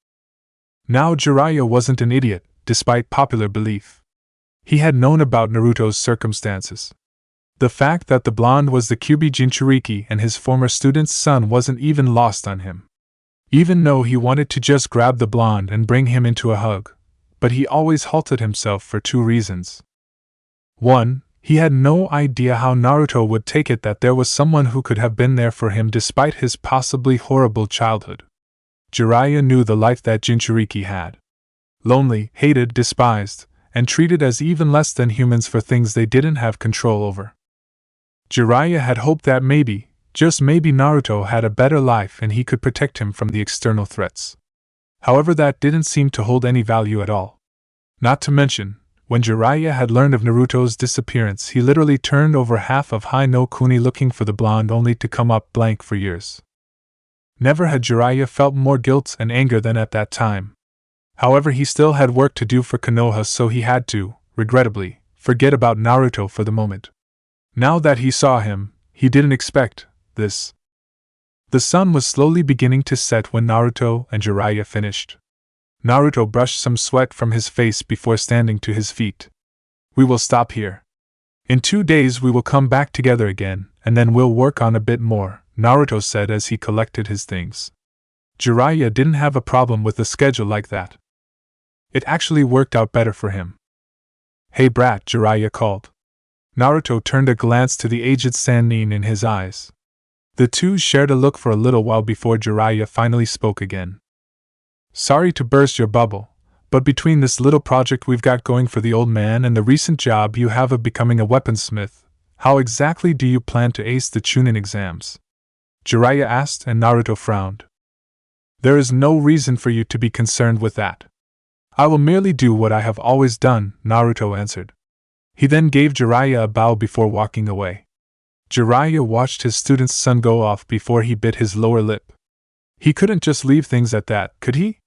Now Jiraiya wasn't an idiot, despite popular belief. He had known about Naruto's circumstances. The fact that the blonde was the Kyuubi Jinchuriki and his former student's son wasn't even lost on him. Even though he wanted to just grab the blonde and bring him into a hug, but he always halted himself for two reasons. 1. He had no idea how Naruto would take it that there was someone who could have been there for him despite his possibly horrible childhood. Jiraiya knew the life that Jinchuriki had. Lonely, hated, despised, and treated as even less than humans for things they didn't have control over. Jiraiya had hoped that maybe, just maybe, Naruto had a better life and he could protect him from the external threats. However, that didn't seem to hold any value at all. Not to mention, when Jiraiya had learned of Naruto's disappearance, he literally turned over half of Hai no Kuni looking for the blonde only to come up blank for years. Never had Jiraiya felt more guilt and anger than at that time. However, he still had work to do for Konoha, so he had to, regrettably, forget about Naruto for the moment. Now that he saw him, he didn't expect this. The sun was slowly beginning to set when Naruto and Jiraiya finished. Naruto brushed some sweat from his face before standing to his feet. "We will stop here. In 2 days we will come back together again, and then we'll work on a bit more," Naruto said as he collected his things. Jiraiya didn't have a problem with a schedule like that. It actually worked out better for him. "Hey brat," Jiraiya called. Naruto turned a glance to the aged Sannin in his eyes. The two shared a look for a little while before Jiraiya finally spoke again. "Sorry to burst your bubble, but between this little project we've got going for the old man and the recent job you have of becoming a weaponsmith, how exactly do you plan to ace the Chunin exams?" Jiraiya asked, and Naruto frowned. "There is no reason for you to be concerned with that. I will merely do what I have always done," Naruto answered. He then gave Jiraiya a bow before walking away. Jiraiya watched his student's son go off before he bit his lower lip. He couldn't just leave things at that, could he?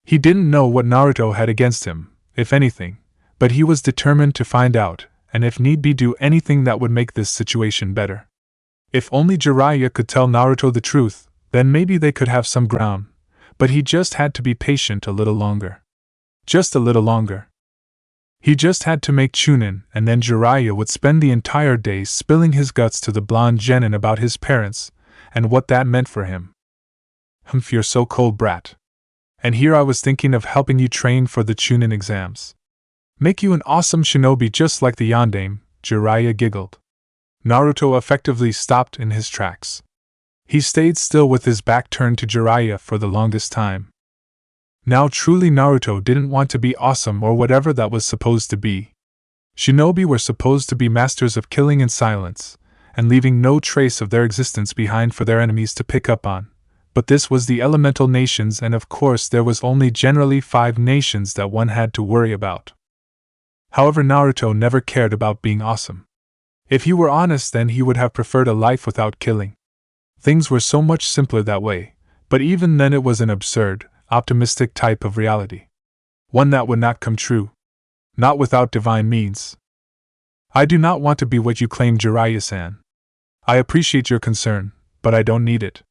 He didn't know what Naruto had against him, if anything, but he was determined to find out, and if need be do anything that would make this situation better. If only Jiraiya could tell Naruto the truth, then maybe they could have some ground, but he just had to be patient a little longer. Just a little longer. He just had to make Chunin, and then Jiraiya would spend the entire day spilling his guts to the blonde genin about his parents, and what that meant for him. "Humph, you're so cold, brat. And here I was thinking of helping you train for the Chunin exams. Make you an awesome shinobi just like the Yondaime," Jiraiya giggled. Naruto effectively stopped in his tracks. He stayed still with his back turned to Jiraiya for the longest time. Now truly Naruto didn't want to be awesome or whatever that was supposed to be. Shinobi were supposed to be masters of killing in silence, and leaving no trace of their existence behind for their enemies to pick up on. But this was the elemental nations, and of course there was only generally 5 nations that one had to worry about. However, Naruto never cared about being awesome. If he were honest, then he would have preferred a life without killing. Things were so much simpler that way, but even then it was an absurd, optimistic type of reality. One that would not come true. Not without divine means. "I do not want to be what you claim, Jiraiya-san. I appreciate your concern, but I don't need it.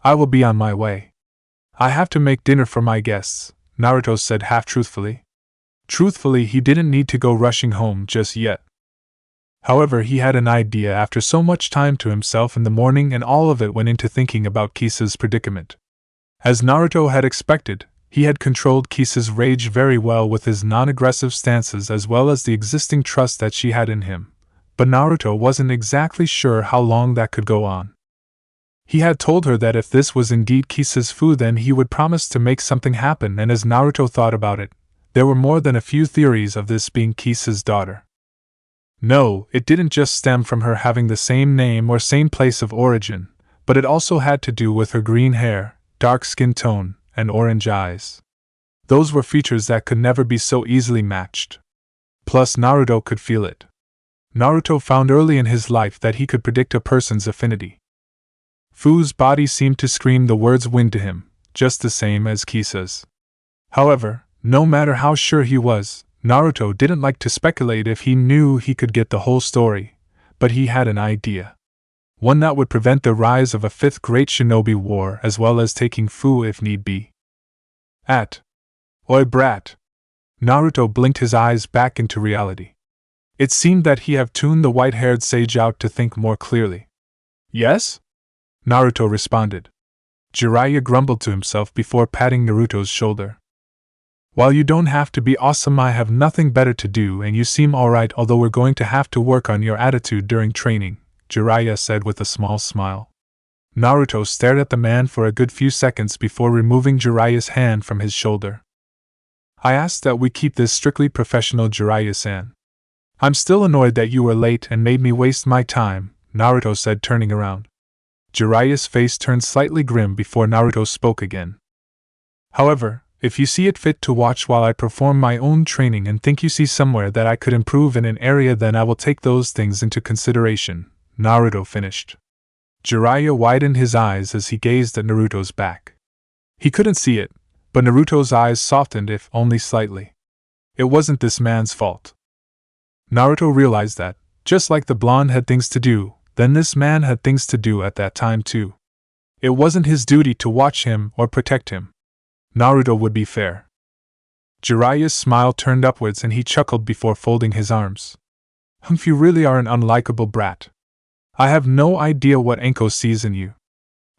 I will be on my way. I have to make dinner for my guests," Naruto said half-truthfully. Truthfully, he didn't need to go rushing home just yet. However, he had an idea after so much time to himself in the morning, and all of it went into thinking about Kisa's predicament. As Naruto had expected, he had controlled Kisa's rage very well with his non-aggressive stances as well as the existing trust that she had in him, but Naruto wasn't exactly sure how long that could go on. He had told her that if this was indeed Kisa's food, then he would promise to make something happen, and as Naruto thought about it, there were more than a few theories of this being Kisa's daughter. No, it didn't just stem from her having the same name or same place of origin, but it also had to do with her green hair, dark skin tone, and orange eyes. Those were features that could never be so easily matched. Plus, Naruto could feel it. Naruto found early in his life that he could predict a person's affinity. Fu's body seemed to scream the words "win" to him, just the same as Kisa's. However, no matter how sure he was, Naruto didn't like to speculate if he knew he could get the whole story, but he had an idea. One that would prevent the rise of a fifth great shinobi war as well as taking Fu if need be. Oi brat! Naruto blinked his eyes back into reality. It seemed that he had tuned the white-haired sage out to think more clearly. Yes? Naruto responded. Jiraiya grumbled to himself before patting Naruto's shoulder. While you don't have to be awesome, I have nothing better to do and you seem alright, although we're going to have to work on your attitude during training, Jiraiya said with a small smile. Naruto stared at the man for a good few seconds before removing Jiraiya's hand from his shoulder. I asked that we keep this strictly professional, Jiraiya-san. I'm still annoyed that you were late and made me waste my time, Naruto said, turning around. Jiraiya's face turned slightly grim before Naruto spoke again. However, if you see it fit to watch while I perform my own training and think you see somewhere that I could improve in an area, then I will take those things into consideration, Naruto finished. Jiraiya widened his eyes as he gazed at Naruto's back. He couldn't see it, but Naruto's eyes softened, if only slightly. It wasn't this man's fault. Naruto realized that, just like the blonde had things to do, then this man had things to do at that time too. It wasn't his duty to watch him or protect him. Naruto would be fair. Jiraiya's smile turned upwards and he chuckled before folding his arms. Humph, you really are an unlikable brat. I have no idea what Anko sees in you.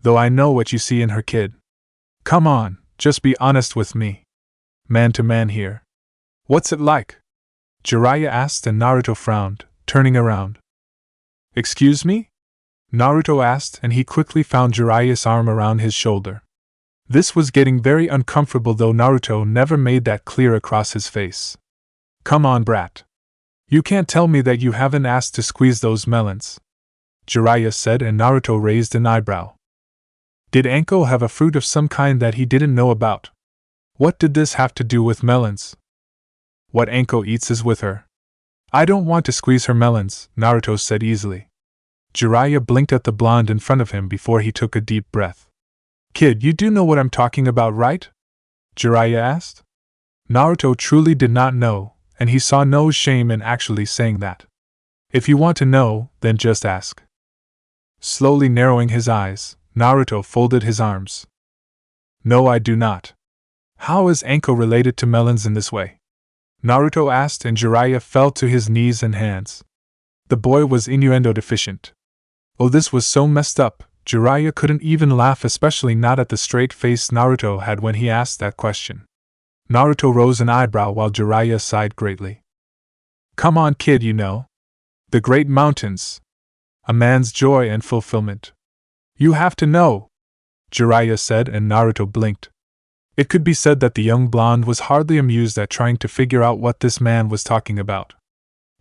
Though I know what you see in her, kid. Come on, just be honest with me. Man to man here. What's it like? Jiraiya asked and Naruto frowned, turning around. Excuse me? Naruto asked and he quickly found Jiraiya's arm around his shoulder. This was getting very uncomfortable, though Naruto never made that clear across his face. Come on, brat. You can't tell me that you haven't asked to squeeze those melons, Jiraiya said, and Naruto raised an eyebrow. Did Anko have a fruit of some kind that he didn't know about? What did this have to do with melons? What Anko eats is with her. I don't want to squeeze her melons, Naruto said easily. Jiraiya blinked at the blonde in front of him before he took a deep breath. Kid, you do know what I'm talking about, right? Jiraiya asked. Naruto truly did not know, and he saw no shame in actually saying that. If you want to know, then just ask. Slowly narrowing his eyes, Naruto folded his arms. No, I do not. How is Anko related to melons in this way? Naruto asked, and Jiraiya fell to his knees and hands. The boy was innuendo deficient. Oh, this was so messed up. Jiraiya couldn't even laugh, especially not at the straight face Naruto had when he asked that question. Naruto rose an eyebrow while Jiraiya sighed greatly. Come on, kid, you know. The great mountains. A man's joy and fulfillment. You have to know, Jiraiya said, and Naruto blinked. It could be said that the young blonde was hardly amused at trying to figure out what this man was talking about.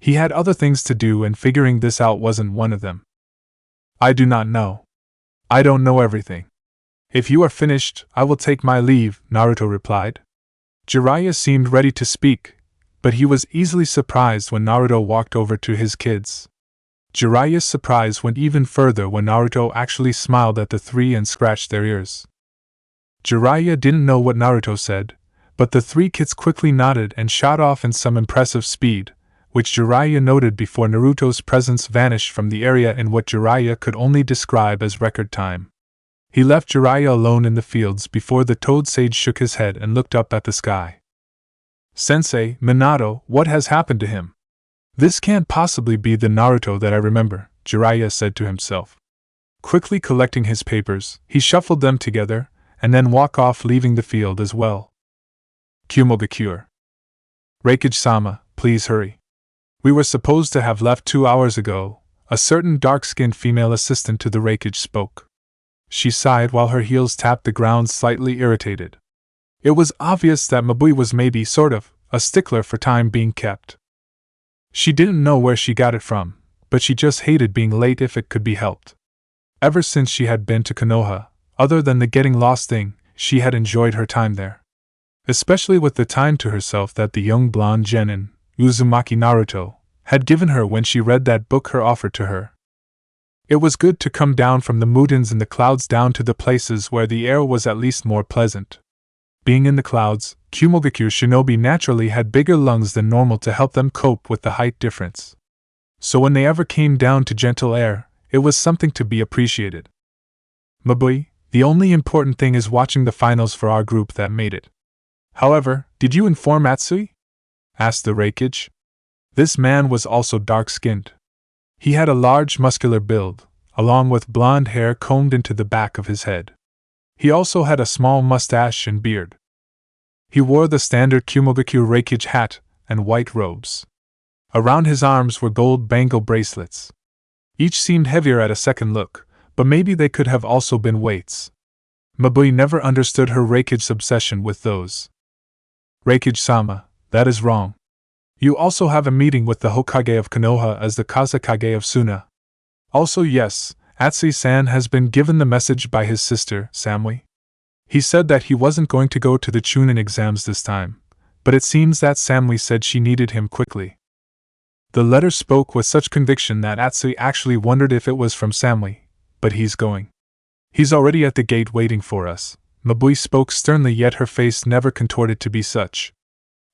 He had other things to do, and figuring this out wasn't one of them. I do not know. I don't know everything. If you are finished, I will take my leave, Naruto replied. Jiraiya seemed ready to speak, but he was easily surprised when Naruto walked over to his kids. Jiraiya's surprise went even further when Naruto actually smiled at the three and scratched their ears. Jiraiya didn't know what Naruto said, but the three kids quickly nodded and shot off in some impressive speed, which Jiraiya noted before Naruto's presence vanished from the area in what Jiraiya could only describe as record time. He left Jiraiya alone in the fields before the Toad Sage shook his head and looked up at the sky. Sensei, Minato, what has happened to him? This can't possibly be the Naruto that I remember, Jiraiya said to himself. Quickly collecting his papers, he shuffled them together, and then walked off, leaving the field as well. KyuubiGoku. Reikage-sama, please hurry. We were supposed to have left 2 hours ago, a certain dark-skinned female assistant to the Reikage spoke. She sighed while her heels tapped the ground, slightly irritated. It was obvious that Mabui was maybe sort of a stickler for time being kept. She didn't know where she got it from, but she just hated being late if it could be helped. Ever since she had been to Konoha, other than the getting lost thing, she had enjoyed her time there. Especially with the time to herself that the young blonde genin, Uzumaki Naruto, had given her when she read that book her offered to her. It was good to come down from the mountains and the clouds down to the places where the air was at least more pleasant. Being in the clouds, KyuubiGoku shinobi naturally had bigger lungs than normal to help them cope with the height difference. So when they ever came down to gentle air, it was something to be appreciated. Mabui, the only important thing is watching the finals for our group that made it. However, did you inform Atsui? Asked the Reikage. This man was also dark-skinned. He had a large muscular build, along with blonde hair combed into the back of his head. He also had a small mustache and beard. He wore the standard KyuubiGoku Reikage hat and white robes. Around his arms were gold bangle bracelets. Each seemed heavier at a second look, but maybe they could have also been weights. Mabui never understood her Reikage's obsession with those. Reikage-sama, that is wrong. You also have a meeting with the Hokage of Konoha as the Kazekage of Suna. Also yes, Atsui-san has been given the message by his sister, Samui. He said that he wasn't going to go to the Chunin exams this time, but it seems that Samui said she needed him quickly. The letter spoke with such conviction that Atsui actually wondered if it was from Samui, but he's going. He's already at the gate waiting for us. Mabui spoke sternly, yet her face never contorted to be such.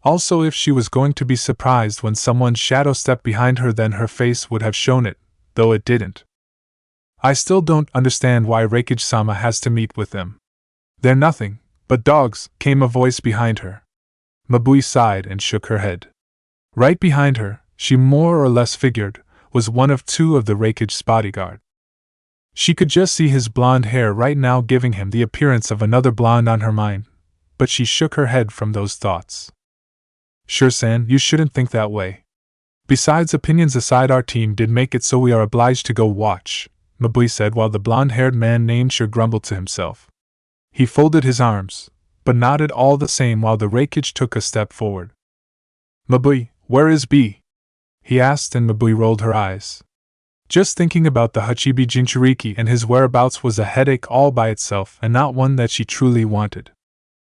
Also, if she was going to be surprised when someone's shadow stepped behind her, then her face would have shown it, though it didn't. I still don't understand why Reikage-sama has to meet with them. They're nothing but dogs, came a voice behind her. Mabui sighed and shook her head. Right behind her, she more or less figured, was one of two of the Reikage's bodyguard. She could just see his blonde hair right now, giving him the appearance of another blonde on her mind, but she shook her head from those thoughts. Sure-san, you shouldn't think that way. Besides, opinions aside, our team did make it, so we are obliged to go watch, Mabui said while the blonde-haired man named Sure grumbled to himself. He folded his arms, but nodded all the same while the Reikage took a step forward. Mabui, where is B? He asked, and Mabui rolled her eyes. Just thinking about the Hachibi Jinchuriki and his whereabouts was a headache all by itself, and not one that she truly wanted.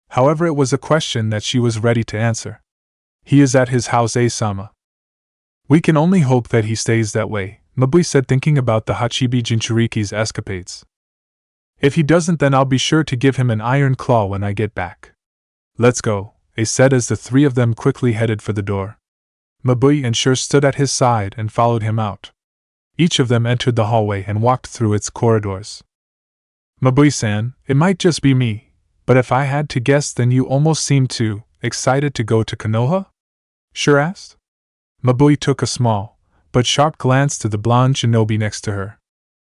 However, it was a question that she was ready to answer. He is at his house, Sama. We can only hope that he stays that way, Mabui said, thinking about the Hachibi Jinchuriki's escapades. If he doesn't, then I'll be sure to give him an iron claw when I get back. Let's go, they said as the three of them quickly headed for the door. Mabui and Sure stood at his side and followed him out. Each of them entered the hallway and walked through its corridors. Mabui-san, it might just be me, but if I had to guess, then you almost seem too excited to go to Konoha? Sure asked. Mabui took a small, but sharp glance to the blonde shinobi next to her.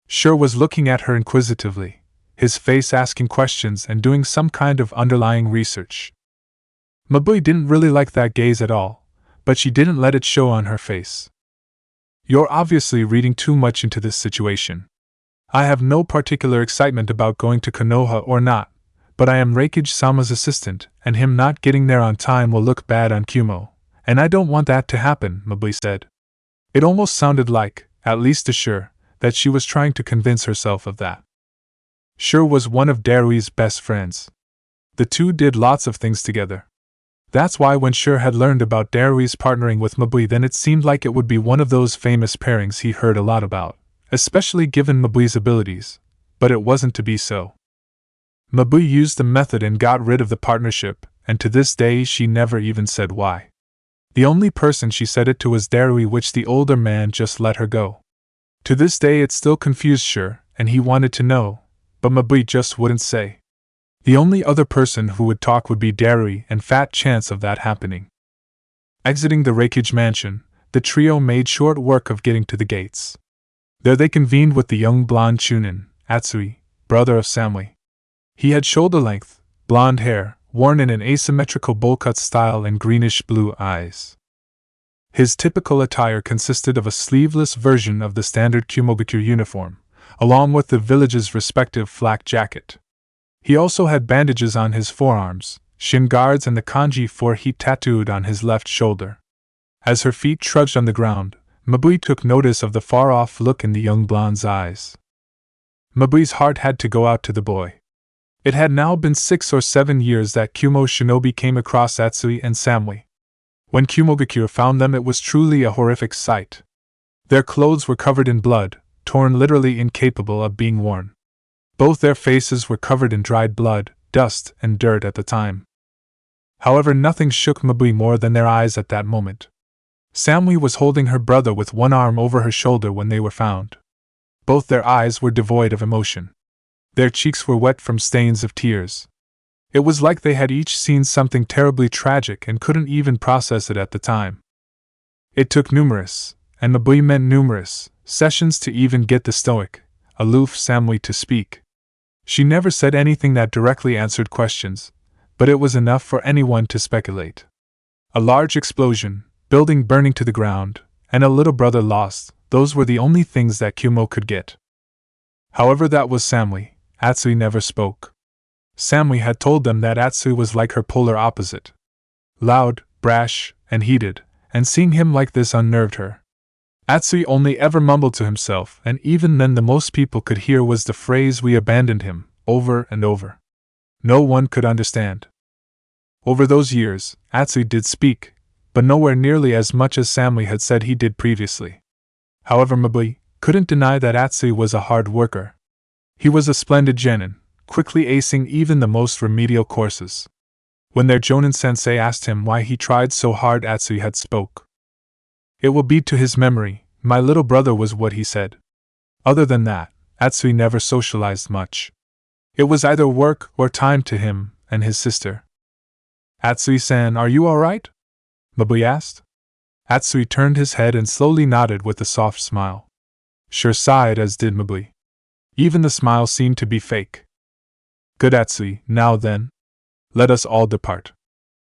Sure was looking at her inquisitively, his face asking questions and doing some kind of underlying research. Mabui didn't really like that gaze at all, but she didn't let it show on her face. You're obviously reading too much into this situation. I have no particular excitement about going to Konoha or not, but I am Reikage-sama's assistant, and him not getting there on time will look bad on Kumo, and I don't want that to happen, Mabui said. It almost sounded like, at least to Sure, that she was trying to convince herself of that. Sure was one of Darui's best friends. The two did lots of things together. That's why when Sure had learned about Darui's partnering with Mabui, then it seemed like it would be one of those famous pairings he heard a lot about, especially given Mabui's abilities, but it wasn't to be so. Mabui used the method and got rid of the partnership, and to this day she never even said why. The only person she said it to was Darui, which the older man just let her go. To this day it still confused Sure, and he wanted to know, but Mabui just wouldn't say. The only other person who would talk would be Darui, and fat chance of that happening. Exiting the Reikage mansion, the trio made short work of getting to the gates. There they convened with the young blonde Chunin, Atsui, brother of Samui. He had shoulder-length, blonde hair, worn in an asymmetrical bowl-cut style, and greenish-blue eyes. His typical attire consisted of a sleeveless version of the standard KyuubiGoku uniform, along with the village's respective flak jacket. He also had bandages on his forearms, shin guards, and the kanji for heat tattooed on his left shoulder. As her feet trudged on the ground, Mabui took notice of the far-off look in the young blonde's eyes. Mabui's heart had to go out to the boy. It had now been 6 or 7 years that Kumo shinobi came across Atsui and Samui. When KyuubiGoku found them, it was truly a horrific sight. Their clothes were covered in blood, torn, literally incapable of being worn. Both their faces were covered in dried blood, dust, and dirt at the time. However, nothing shook Mabui more than their eyes at that moment. Samui was holding her brother with one arm over her shoulder when they were found. Both their eyes were devoid of emotion. Their cheeks were wet from stains of tears. It was like they had each seen something terribly tragic and couldn't even process it at the time. It took numerous, and Mabui meant numerous, sessions to even get the stoic, aloof Samui to speak. She never said anything that directly answered questions, but it was enough for anyone to speculate. A large explosion, building burning to the ground, and a little brother lost, those were the only things that Kyuumo could get. However, that was Samui. Atsui never spoke. Samui had told them that Atsui was like her polar opposite. Loud, brash, and heated, and seeing him like this unnerved her. Atsui only ever mumbled to himself, and even then the most people could hear was the phrase "we abandoned him," over and over. No one could understand. Over those years, Atsui did speak, but nowhere nearly as much as Samui had said he did previously. However, Mabui couldn't deny that Atsui was a hard worker. He was a splendid genin, quickly acing even the most remedial courses. When their Jonin sensei asked him why he tried so hard, Atsui had spoke. "It will be to his memory, my little brother," was what he said. Other than that, Atsui never socialized much. It was either work or time to him and his sister. "Atsui-san, are you alright?" Mabui asked. Atsui turned his head and slowly nodded with a soft smile. Sure sighed, as did Mabui. Even the smile seemed to be fake. "Good, Atsui, now then. Let us all depart.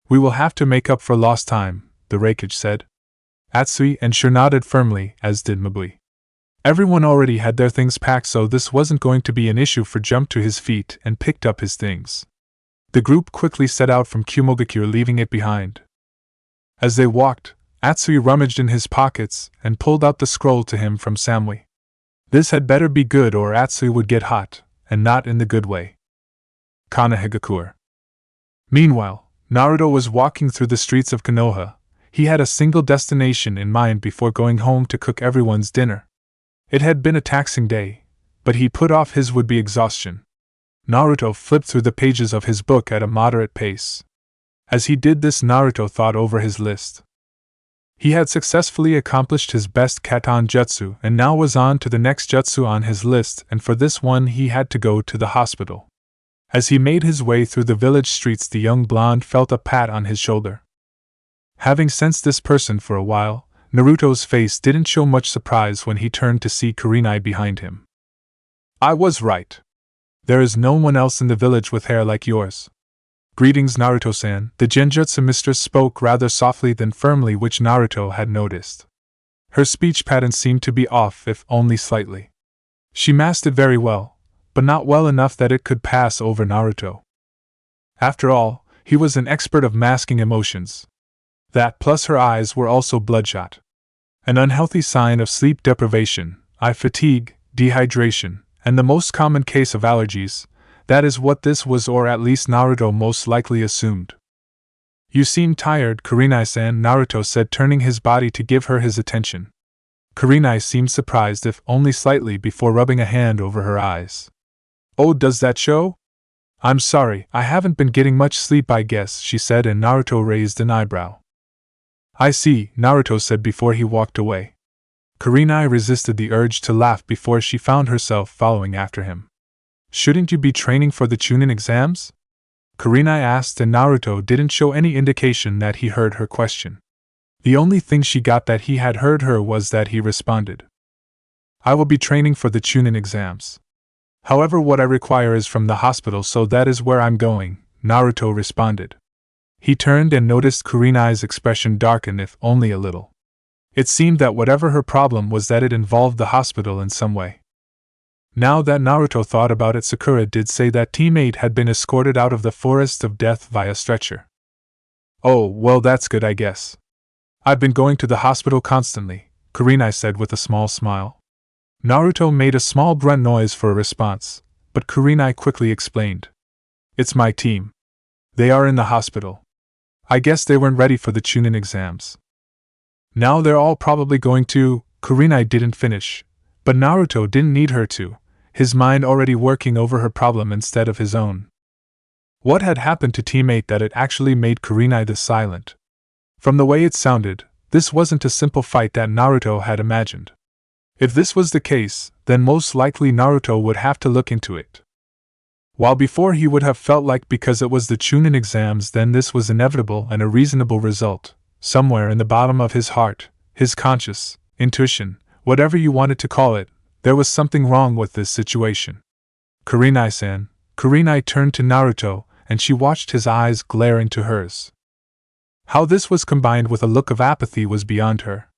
We will have to make up for lost time," the Reikage said. Atsui and Sure nodded firmly, as did Mabui. Everyone already had their things packed, so this wasn't going to be an issue. For jumped to his feet and picked up his things. The group quickly set out from KyuubiGoku, leaving it behind. As they walked, Atsui rummaged in his pockets and pulled out the scroll to him from Samui. This had better be good or Atsui would get hot, and not in the good way. Konohagakure. Meanwhile, Naruto was walking through the streets of Konoha. He had a single destination in mind before going home: to cook everyone's dinner. It had been a taxing day, but he put off his would-be exhaustion. Naruto flipped through the pages of his book at a moderate pace. As he did this, Naruto thought over his list. He had successfully accomplished his best Katon Jutsu and now was on to the next jutsu on his list, and for this one he had to go to the hospital. As he made his way through the village streets, the young blonde felt a pat on his shoulder. Having sensed this person for a while, Naruto's face didn't show much surprise when he turned to see Kurenai behind him. "I was right. There is no one else in the village with hair like yours." "Greetings, Naruto-san," the Genjutsu mistress spoke rather softly than firmly, which Naruto had noticed. Her speech pattern seemed to be off, if only slightly. She masked it very well, but not well enough that it could pass over Naruto. After all, he was an expert of masking emotions. That plus her eyes were also bloodshot. An unhealthy sign of sleep deprivation, eye fatigue, dehydration, and the most common case of allergies. That is what this was, or at least Naruto most likely assumed. "You seem tired, Kurenai-san," Naruto said, turning his body to give her his attention. Kurenai seemed surprised, if only slightly, before rubbing a hand over her eyes. "Oh, does that show? I'm sorry, I haven't been getting much sleep, I guess," she said, and Naruto raised an eyebrow. "I see," Naruto said before he walked away. Kurenai resisted the urge to laugh before she found herself following after him. "Shouldn't you be training for the Chunin exams?" Kurenai asked, and Naruto didn't show any indication that he heard her question. The only thing she got that he had heard her was that he responded, "I will be training for the Chunin exams. However, what I require is from the hospital, so that is where I'm going," Naruto responded. He turned and noticed Kurenai's expression darken, if only a little. It seemed that whatever her problem was, that it involved the hospital in some way. Now that Naruto thought about it, Sakura did say that teammate had been escorted out of the forest of death via stretcher. "Oh, well, that's good, I guess. I've been going to the hospital constantly," Kurenai said with a small smile. Naruto made a small grunt noise for a response, but Kurenai quickly explained. "It's my team. They are in the hospital. I guess they weren't ready for the Chunin exams. Now they're all probably going to. Kurenai didn't finish, but Naruto didn't need her to, his mind already working over her problem instead of his own. What had happened to teammate that it actually made Kurenai this silent? From the way it sounded, this wasn't a simple fight that Naruto had imagined. If this was the case, then most likely Naruto would have to look into it. While before he would have felt like because it was the Chunin exams then this was inevitable and a reasonable result, somewhere in the bottom of his heart, his conscious, intuition, whatever you wanted to call it, there was something wrong with this situation. Kurenai-san. Kurenai turned to Naruto, and she watched his eyes glare into hers. How this was combined with a look of apathy was beyond her.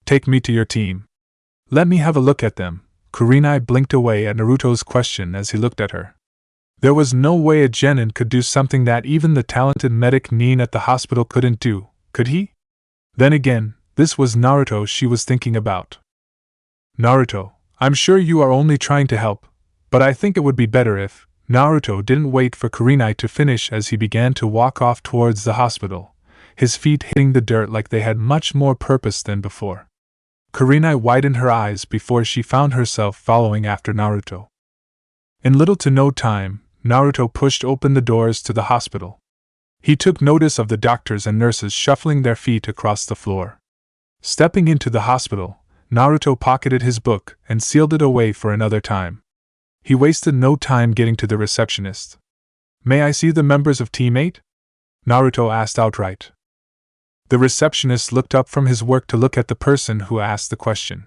Take me to your team. Let me have a look at them. Kurenai blinked away at Naruto's question as he looked at her. There was no way a genin could do something that even the talented medic Nin at the hospital couldn't do, could he? Then again, this was Naruto she was thinking about. Naruto, I'm sure you are only trying to help, but I think it would be better if. Naruto didn't wait for Kurenai to finish as he began to walk off towards the hospital, his feet hitting the dirt like they had much more purpose than before. Kurenai widened her eyes before she found herself following after Naruto. In little to no time, Naruto pushed open the doors to the hospital. He took notice of the doctors and nurses shuffling their feet across the floor. Stepping into the hospital, Naruto pocketed his book and sealed it away for another time. He wasted no time getting to the receptionist. May I see the members of Team 8? Naruto asked outright. The receptionist looked up from his work to look at the person who asked the question.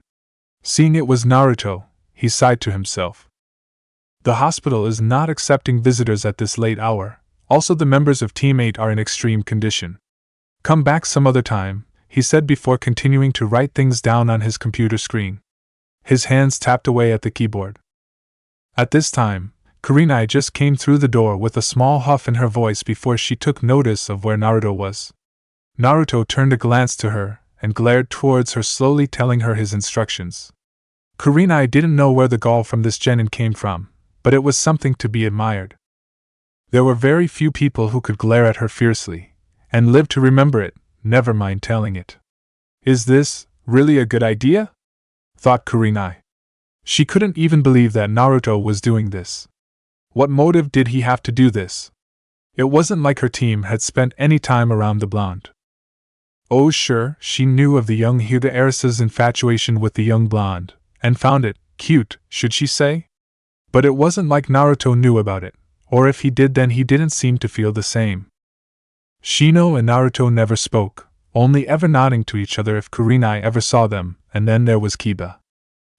Seeing it was Naruto, he sighed to himself. The hospital is not accepting visitors at this late hour, also the members of Team 8 are in extreme condition. Come back some other time, he said before continuing to write things down on his computer screen. His hands tapped away at the keyboard. At this time, Kurenai just came through the door with a small huff in her voice before she took notice of where Naruto was. Naruto turned a glance to her and glared towards her, slowly telling her his instructions. Kurenai didn't know where the gall from this genin came from, but it was something to be admired. There were very few people who could glare at her fiercely, and live to remember it, never mind telling it. Is this really a good idea? Thought Kurenai. She couldn't even believe that Naruto was doing this. What motive did he have to do this? It wasn't like her team had spent any time around the blonde. Oh sure, she knew of the young Hyuga heiress's infatuation with the young blonde, and found it cute, should she say? But it wasn't like Naruto knew about it, or if he did then he didn't seem to feel the same. Shino and Naruto never spoke, only ever nodding to each other if Kurenai ever saw them, and then there was Kiba.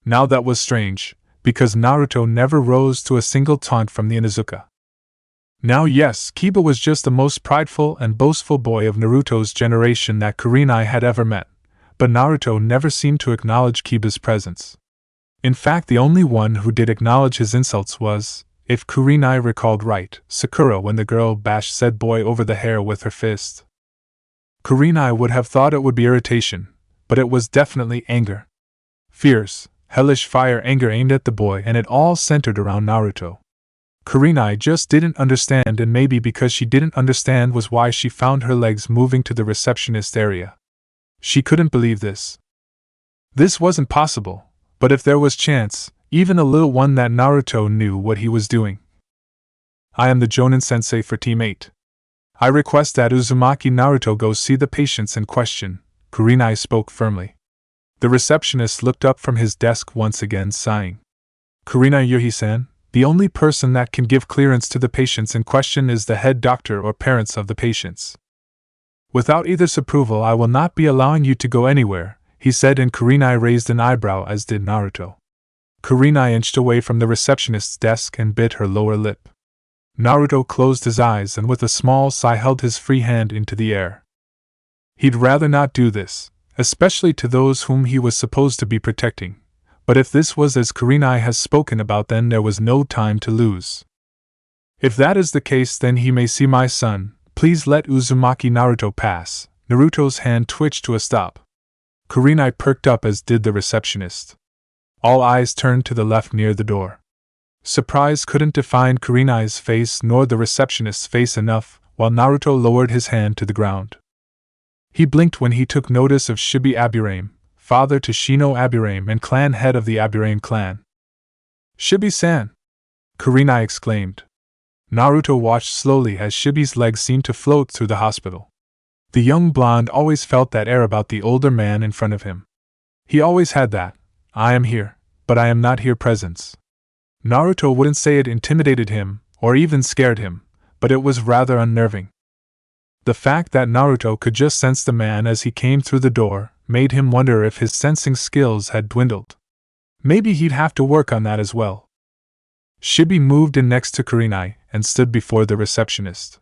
Now that was strange, because Naruto never rose to a single taunt from the Inuzuka. Now yes, Kiba was just the most prideful and boastful boy of Naruto's generation that Kurenai had ever met, but Naruto never seemed to acknowledge Kiba's presence. In fact, the only one who did acknowledge his insults was, if Kurenai recalled right, Sakura when the girl bashed said boy over the hair with her fist. Kurenai would have thought it would be irritation, but it was definitely anger. Fierce, hellish fire anger aimed at the boy, and it all centered around Naruto. Kurenai just didn't understand, and maybe because she didn't understand was why she found her legs moving to the receptionist area. She couldn't believe this. This wasn't possible, but if there was chance, even a little one, that Naruto knew what he was doing. I am the Jonin sensei for Team 8. I request that Uzumaki Naruto go see the patients in question, Kurenai spoke firmly. The receptionist looked up from his desk once again, sighing. Kurenai Yuhi-san, the only person that can give clearance to the patients in question is the head doctor or parents of the patients. Without either's approval I will not be allowing you to go anywhere, he said, and Kurenai raised an eyebrow, as did Naruto. Kurenai inched away from the receptionist's desk and bit her lower lip. Naruto closed his eyes and with a small sigh held his free hand into the air. He'd rather not do this, especially to those whom he was supposed to be protecting, but if this was as Kurenai has spoken about, then there was no time to lose. If that is the case, then he may see my son. Please let Uzumaki Naruto pass. Naruto's hand twitched to a stop. Kurenai perked up, as did the receptionist. All eyes turned to the left near the door. Surprise couldn't define Kurenai's face nor the receptionist's face enough, while Naruto lowered his hand to the ground. He blinked when he took notice of Shibi Aburame, father to Shino Aburame and clan head of the Aburame clan. "Shibi-san!" Kurenai exclaimed. Naruto watched slowly as Shibi's legs seemed to float through the hospital. The young blonde always felt that air about the older man in front of him. He always had that, "I am here, but I am not here" presence. Naruto wouldn't say it intimidated him, or even scared him, but it was rather unnerving. The fact that Naruto could just sense the man as he came through the door made him wonder if his sensing skills had dwindled. Maybe he'd have to work on that as well. Shibi moved in next to Kurenai and stood before the receptionist.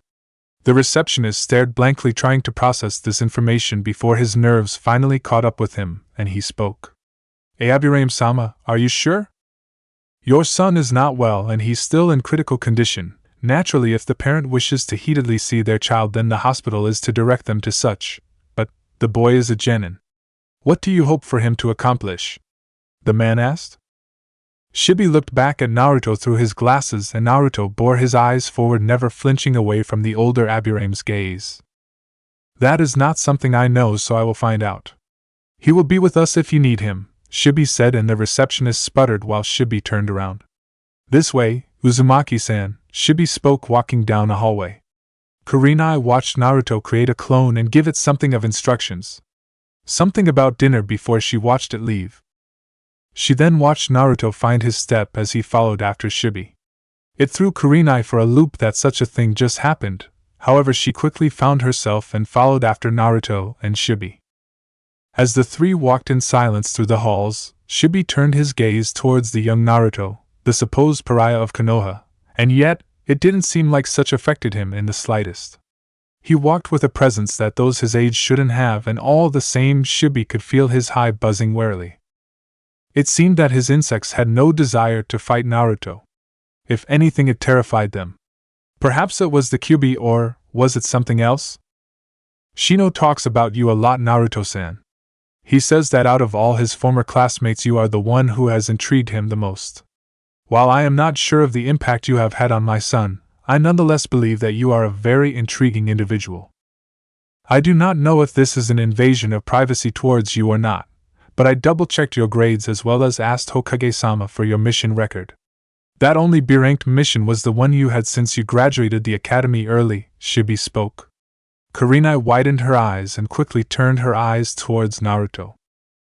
The receptionist stared blankly, trying to process this information before his nerves finally caught up with him, and he spoke. "Aburame-sama, are you sure? Your son is not well and he's still in critical condition. Naturally, if the parent wishes to heatedly see their child, then the hospital is to direct them to such. But the boy is a genin. What do you hope for him to accomplish?" the man asked. Shibi looked back at Naruto through his glasses, and Naruto bore his eyes forward, never flinching away from the older Aburame's gaze. "That is not something I know, so I will find out. He will be with us if you need him," Shibi said, and the receptionist sputtered while Shibi turned around. "This way, Uzumaki-san," Shibi spoke, walking down a hallway. Kurenai watched Naruto create a clone and give it something of instructions. Something about dinner before she watched it leave. She then watched Naruto find his step as he followed after Shibi. It threw Kurenai for a loop that such a thing just happened, however she quickly found herself and followed after Naruto and Shibi. As the three walked in silence through the halls, Shibi turned his gaze towards the young Naruto, the supposed pariah of Konoha, and yet, it didn't seem like such affected him in the slightest. He walked with a presence that those his age shouldn't have, and all the same Shibi could feel his hive buzzing warily. It seemed that his insects had no desire to fight Naruto. If anything, it terrified them. Perhaps it was the Kyuubi, or was it something else? "Shino talks about you a lot, Naruto-san. He says that out of all his former classmates you are the one who has intrigued him the most. While I am not sure of the impact you have had on my son, I nonetheless believe that you are a very intriguing individual. I do not know if this is an invasion of privacy towards you or not, but I double-checked your grades as well as asked Hokage-sama for your mission record. That only B-ranked mission was the one you had since you graduated the academy early," Shibi spoke. Kurenai widened her eyes and quickly turned her eyes towards Naruto.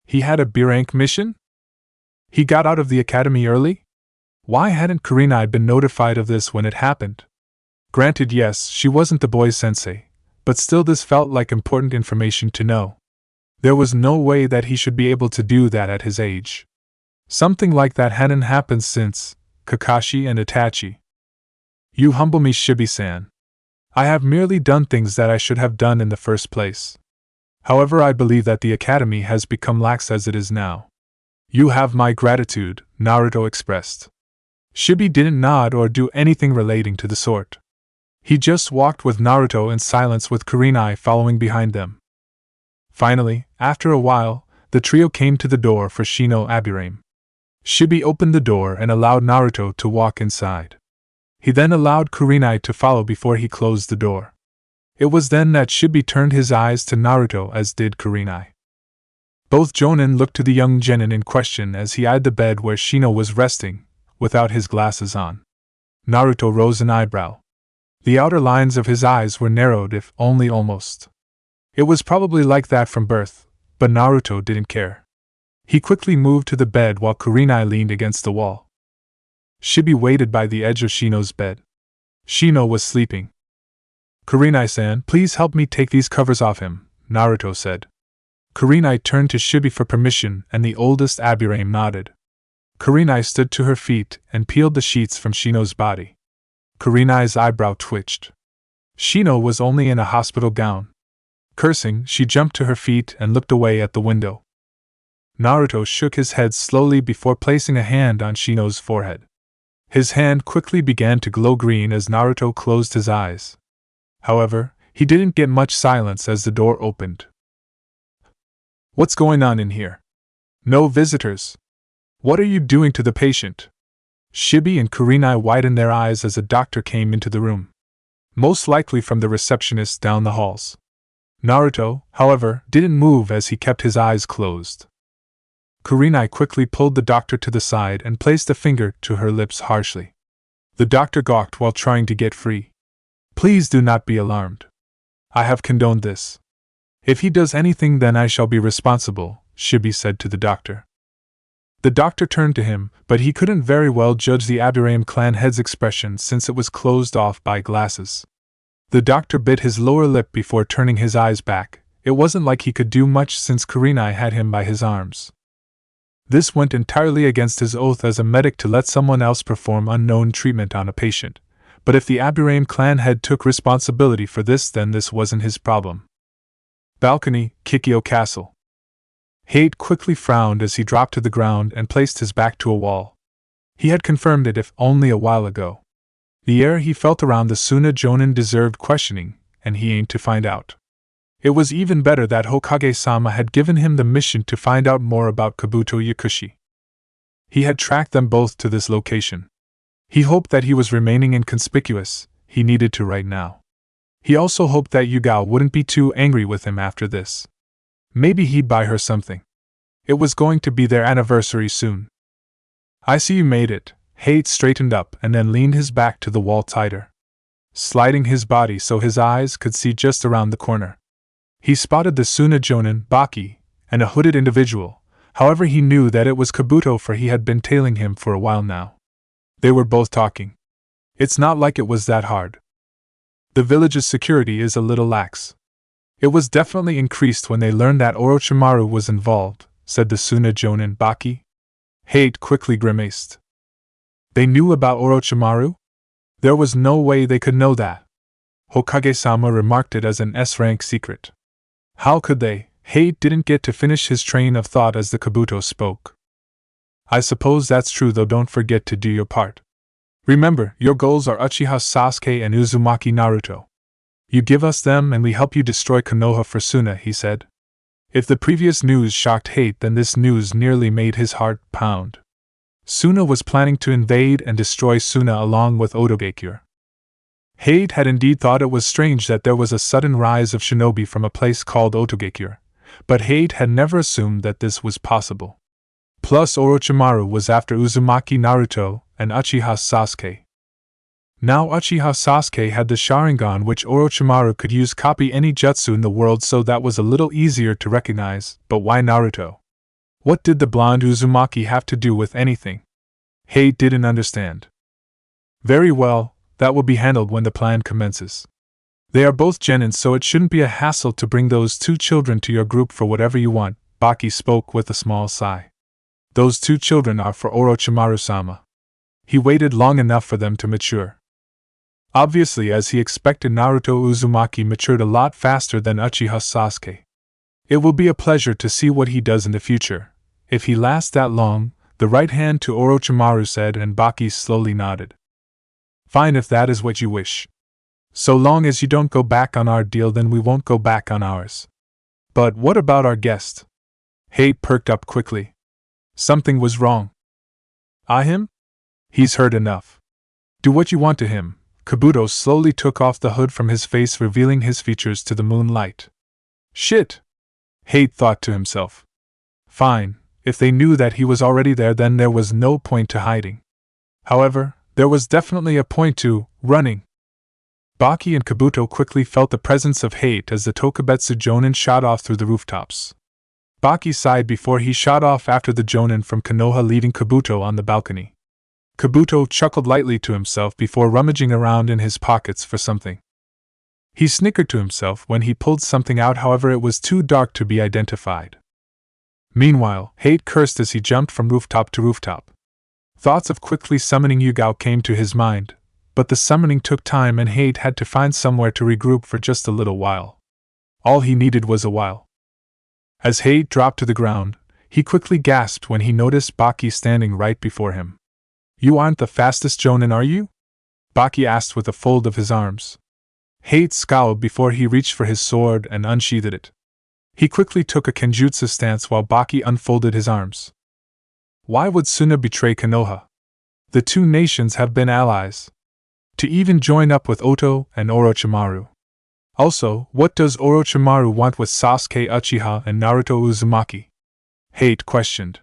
He had a B-rank mission? He got out of the academy early? Why hadn't Kurenai been notified of this when it happened? Granted, yes, she wasn't the boy's sensei, but still this felt like important information to know. There was no way that he should be able to do that at his age. Something like that hadn't happened since Kakashi and Itachi. "You humble me, Shibi-san. I have merely done things that I should have done in the first place. However, I believe that the academy has become lax as it is now. You have my gratitude," Naruto expressed. Shibi didn't nod or do anything relating to the sort. He just walked with Naruto in silence, with Kurenai following behind them. Finally, after a while, the trio came to the door for Shino Aburame. Shibi opened the door and allowed Naruto to walk inside. He then allowed Kurenai to follow before he closed the door. It was then that Shibi turned his eyes to Naruto, as did Kurenai. Both Jonin looked to the young genin in question as he eyed the bed where Shino was resting, without his glasses on. Naruto rose an eyebrow. The outer lines of his eyes were narrowed, if only almost. It was probably like that from birth, but Naruto didn't care. He quickly moved to the bed while Kurenai leaned against the wall. Shibi waited by the edge of Shino's bed. Shino was sleeping. "Kurenai-san, please help me take these covers off him," Naruto said. Kurenai turned to Shibi for permission, and the oldest Aburame nodded. Kurenai stood to her feet and peeled the sheets from Shino's body. Kurenai's eyebrow twitched. Shino was only in a hospital gown. Cursing, she jumped to her feet and looked away at the window. Naruto shook his head slowly before placing a hand on Shino's forehead. His hand quickly began to glow green as Naruto closed his eyes. However, he didn't get much silence as the door opened. "What's going on in here? No visitors. What are you doing to the patient?" Shibi and Kurenai widened their eyes as a doctor came into the room. most likely from the receptionist down the halls. Naruto, however, didn't move as he kept his eyes closed. Kurenai quickly pulled the doctor to the side and placed a finger to her lips harshly. The doctor gawked while trying to get free. Please do not be alarmed. I have condoned this. If he does anything, then I shall be responsible, Shibi said to the doctor. The doctor turned to him, but he couldn't very well judge the Aburame clan head's expression since it was closed off by glasses. The doctor bit his lower lip before turning his eyes back. It wasn't like he could do much since Kurenai had him by his arms. This went entirely against his oath as a medic to let someone else perform unknown treatment on a patient, but if the Aburame clan head took responsibility for this, then this wasn't his problem. Balcony, Kikyo Castle. Hate quickly frowned as he dropped to the ground and placed his back to a wall. He had confirmed it if only a while ago. The air he felt around the Suna Jonin deserved questioning, and he aimed to find out. It was even better that Hokage-sama had given him the mission to find out more about Kabuto Yakushi. He had tracked them both to this location. He hoped that he was remaining inconspicuous. He needed to right now. He also hoped that Yugao wouldn't be too angry with him after this. Maybe he'd buy her something. It was going to be their anniversary soon. I see you made it. Hate straightened up and then leaned his back to the wall tighter, sliding his body so his eyes could see just around the corner. He spotted the Suna Jonin, Baki, and a hooded individual. However, he knew that it was Kabuto, for he had been tailing him for a while now. They were both talking. It's not like it was that hard. The village's security is a little lax. It was definitely increased when they learned that Orochimaru was involved, said the Suna Jonin, Baki. Hate quickly grimaced. They knew about Orochimaru? There was no way they could know that. Hokage-sama remarked it as an S-rank secret. How could they? Hate didn't get to finish his train of thought as the Kabuto spoke. I suppose that's true, though don't forget to do your part. Remember, your goals are Uchiha Sasuke and Uzumaki Naruto. You give us them and we help you destroy Konoha for Suna, he said. If the previous news shocked Hate, then this news nearly made his heart pound. Suna was planning to invade and destroy Suna along with Otogekure. Hate had indeed thought it was strange that there was a sudden rise of shinobi from a place called Otogekure, but Hate had never assumed that this was possible. Plus, Orochimaru was after Uzumaki Naruto and Uchiha Sasuke. Now Uchiha Sasuke had the Sharingan, which Orochimaru could use copy any jutsu in the world, so that was a little easier to recognize, but why Naruto? What did the blonde Uzumaki have to do with anything? Hate didn't understand. Very well, that will be handled when the plan commences. They are both genin, so it shouldn't be a hassle to bring those two children to your group for whatever you want, Baki spoke with a small sigh. Those two children are for Orochimaru-sama. He waited long enough for them to mature. Obviously, as he expected, Naruto Uzumaki matured a lot faster than Uchiha Sasuke. It will be a pleasure to see what he does in the future. If he lasts that long, the right hand to Orochimaru said, and Baki slowly nodded. Fine, if that is what you wish. So long as you don't go back on our deal, then we won't go back on ours. But what about our guest? Hate perked up quickly. Something was wrong. Him? He's heard enough. Do what you want to him. Kabuto slowly took off the hood from his face, revealing his features to the moonlight. Shit! Hate thought to himself. Fine, if they knew that he was already there, then there was no point to hiding. However, there was definitely a point to running. Baki and Kabuto quickly felt the presence of Hate as the Tokubetsu Jonin shot off through the rooftops. Baki sighed before he shot off after the Jonin from Konoha, leaving Kabuto on the balcony. Kabuto chuckled lightly to himself before rummaging around in his pockets for something. He snickered to himself when he pulled something out, however it was too dark to be identified. Meanwhile, Hate cursed as he jumped from rooftop to rooftop. Thoughts of quickly summoning Yugao came to his mind, but the summoning took time and Hate had to find somewhere to regroup for just a little while. All he needed was a while. As Hate dropped to the ground, he quickly gasped when he noticed Baki standing right before him. You aren't the fastest Jonin, are you? Baki asked with a fold of his arms. Hate scowled before he reached for his sword and unsheathed it. He quickly took a kenjutsu stance while Baki unfolded his arms. Why would Suna betray Konoha? The two nations have been allies. To even join up with Oto and Orochimaru. Also, what does Orochimaru want with Sasuke Uchiha and Naruto Uzumaki? Hate questioned.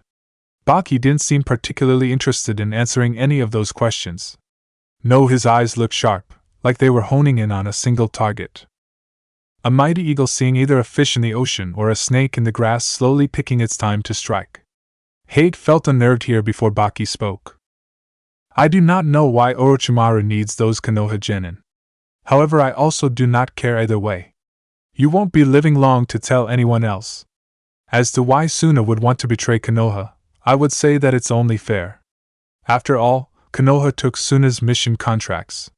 Baki didn't seem particularly interested in answering any of those questions. No, his eyes looked sharp, like they were honing in on a single target. A mighty eagle seeing either a fish in the ocean or a snake in the grass slowly picking its time to strike. Hate felt unnerved here before Baki spoke. I do not know why Orochimaru needs those Konoha genin. However, I also do not care either way. You won't be living long to tell anyone else. As to why Suna would want to betray Konoha, I would say that it's only fair. After all, Konoha took Suna's mission contracts.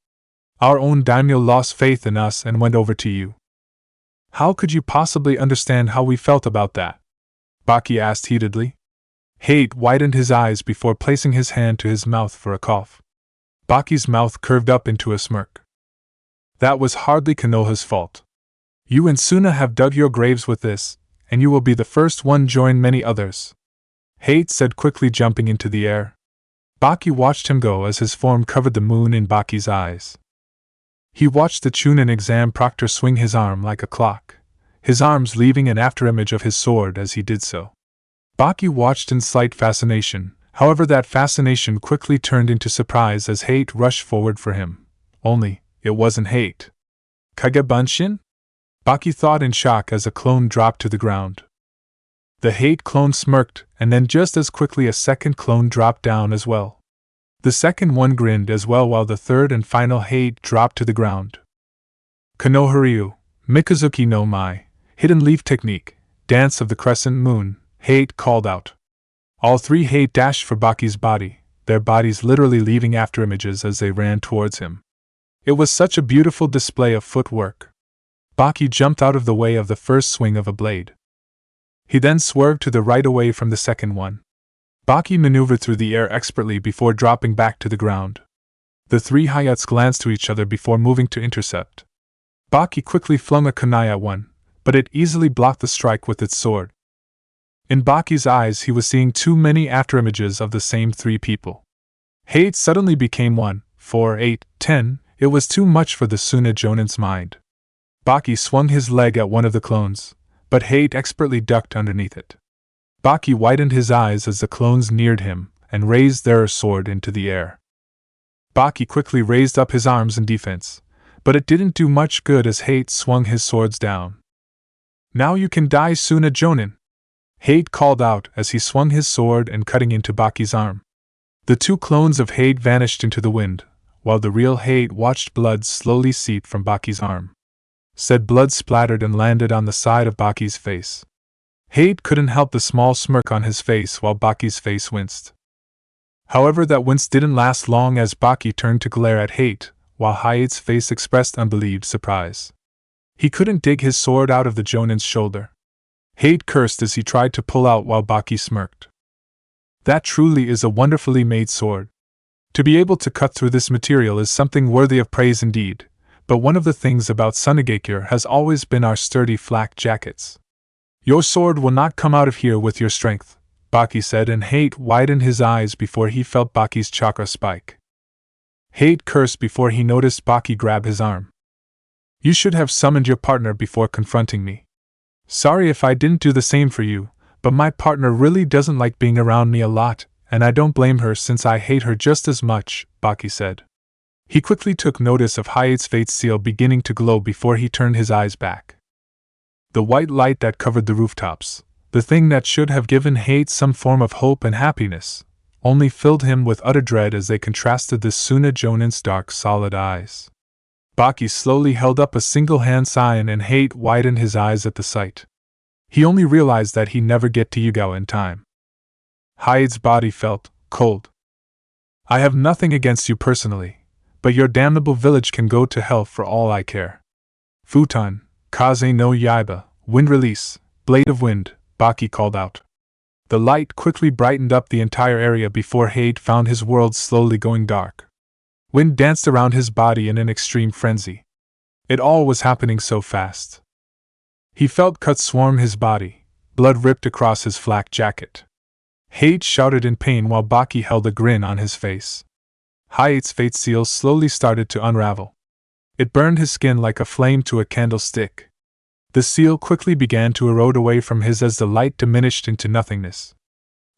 Our own daimyo lost faith in us and went over to you. How could you possibly understand how we felt about that? Baki asked heatedly. Hate widened his eyes before placing his hand to his mouth for a cough. Baki's mouth curved up into a smirk. That was hardly Konoha's fault. You and Suna have dug your graves with this, and you will be the first one join many others. Hate said quickly, jumping into the air. Baki watched him go as his form covered the moon in Baki's eyes. He watched the Chunin exam proctor swing his arm like a clock, his arms leaving an afterimage of his sword as he did so. Baki watched in slight fascination, however that fascination quickly turned into surprise as Hate rushed forward for him. Only, it wasn't Hate. Kagebunshin? Baki thought in shock as a clone dropped to the ground. The Hate clone smirked, and then just as quickly a second clone dropped down as well. The second one grinned as well while the third and final Hate dropped to the ground. Konoha-ryu, Mikazuki no Mai, Hidden Leaf Technique, Dance of the Crescent Moon, Hate called out. All three Hate dashed for Baki's body, their bodies literally leaving afterimages as they ran towards him. It was such a beautiful display of footwork. Baki jumped out of the way of the first swing of a blade. He then swerved to the right away from the second one. Baki maneuvered through the air expertly before dropping back to the ground. The three Hayats glanced to each other before moving to intercept. Baki quickly flung a kunai at one, but it easily blocked the strike with its sword. In Baki's eyes he was seeing too many afterimages of the same three people. Hate suddenly became 1, 4, 8, 10, it was too much for the Suna Jonin's mind. Baki swung his leg at one of the clones, but Hate expertly ducked underneath it. Baki widened his eyes as the clones neared him, and raised their sword into the air. Baki quickly raised up his arms in defense, but it didn't do much good as Hate swung his swords down. Now you can die, Suna Jonin! Hate called out as he swung his sword and cutting into Baki's arm. The two clones of Hate vanished into the wind, while the real Hate watched blood slowly seep from Baki's arm. Said blood splattered and landed on the side of Baki's face. Hate couldn't help the small smirk on his face while Baki's face winced. However, that wince didn't last long as Baki turned to glare at Hate, while Hate's face expressed unbelieved surprise. He couldn't dig his sword out of the Jonin's shoulder. Hate cursed as he tried to pull out while Baki smirked. That truly is a wonderfully made sword. To be able to cut through this material is something worthy of praise indeed, but one of the things about Sunagakure has always been our sturdy flak jackets. Your sword will not come out of here with your strength, Baki said, and Hate widened his eyes before he felt Baki's chakra spike. Hate cursed before he noticed Baki grab his arm. You should have summoned your partner before confronting me. Sorry if I didn't do the same for you, but my partner really doesn't like being around me a lot, and I don't blame her since I hate her just as much, Baki said. He quickly took notice of Hate's fate seal beginning to glow before he turned his eyes back. The white light that covered the rooftops, the thing that should have given Hate some form of hope and happiness, only filled him with utter dread as they contrasted with Suna Jonin's dark, solid eyes. Baki slowly held up a single-hand sign and Hate widened his eyes at the sight. He only realized that he'd never get to Yugawa in time. Hate's body felt cold. I have nothing against you personally, but your damnable village can go to hell for all I care. Futon, Kaze no Yaiba, Wind Release, Blade of Wind, Baki called out. The light quickly brightened up the entire area before Hate found his world slowly going dark. Wind danced around his body in an extreme frenzy. It all was happening so fast. He felt cuts swarm his body, blood ripped across his flak jacket. Hate shouted in pain while Baki held a grin on his face. Hyate's fate seal slowly started to unravel. It burned his skin like a flame to a candlestick. The seal quickly began to erode away from his as the light diminished into nothingness.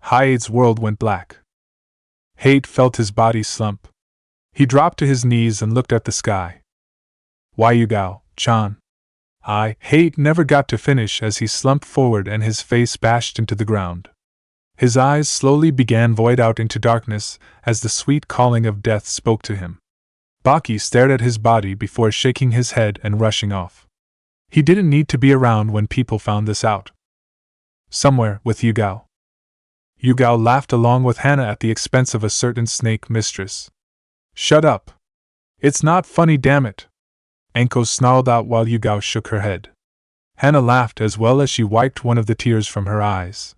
Hyate's world went black. Hate felt his body slump. He dropped to his knees and looked at the sky. Why Yugao-chan? Hate never got to finish as he slumped forward and his face bashed into the ground. His eyes slowly began void out into darkness as the sweet calling of death spoke to him. Baki stared at his body before shaking his head and rushing off. He didn't need to be around when people found this out. Somewhere with Yugao. Yugao laughed along with Hana at the expense of a certain snake mistress. Shut up. It's not funny, damn it. Anko snarled out while Yugao shook her head. Hana laughed as well as she wiped one of the tears from her eyes.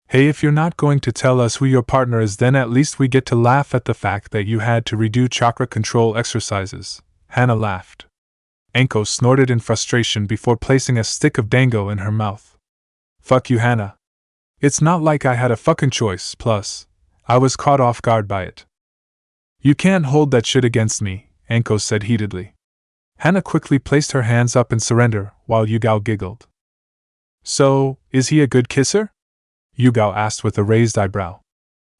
Hey, if you're not going to tell us who your partner is, then at least we get to laugh at the fact that you had to redo chakra control exercises. Hana laughed. Anko snorted in frustration before placing a stick of dango in her mouth. Fuck you, Hana. It's not like I had a fucking choice, plus, I was caught off guard by it. You can't hold that shit against me, Anko said heatedly. Hana quickly placed her hands up in surrender while Yugao giggled. So, is he a good kisser? Yugao asked with a raised eyebrow.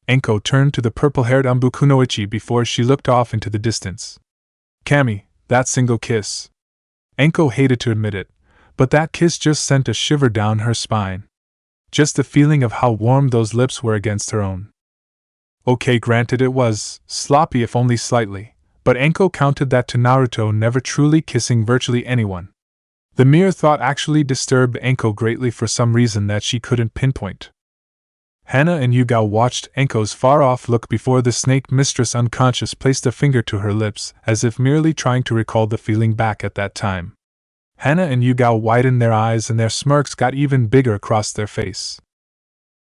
Anko turned to the purple-haired Kunoichi before she looked off into the distance. Kami, that single kiss. Anko hated to admit it, but that kiss just sent a shiver down her spine. Just the feeling of how warm those lips were against her own. Okay, granted it was sloppy if only slightly, but Anko counted that to Naruto never truly kissing virtually anyone. The mere thought actually disturbed Anko greatly for some reason that she couldn't pinpoint. Hana and Yugao watched Anko's far-off look before the snake mistress unconscious placed a finger to her lips, as if merely trying to recall the feeling back at that time. Hana and Yugao widened their eyes and their smirks got even bigger across their face.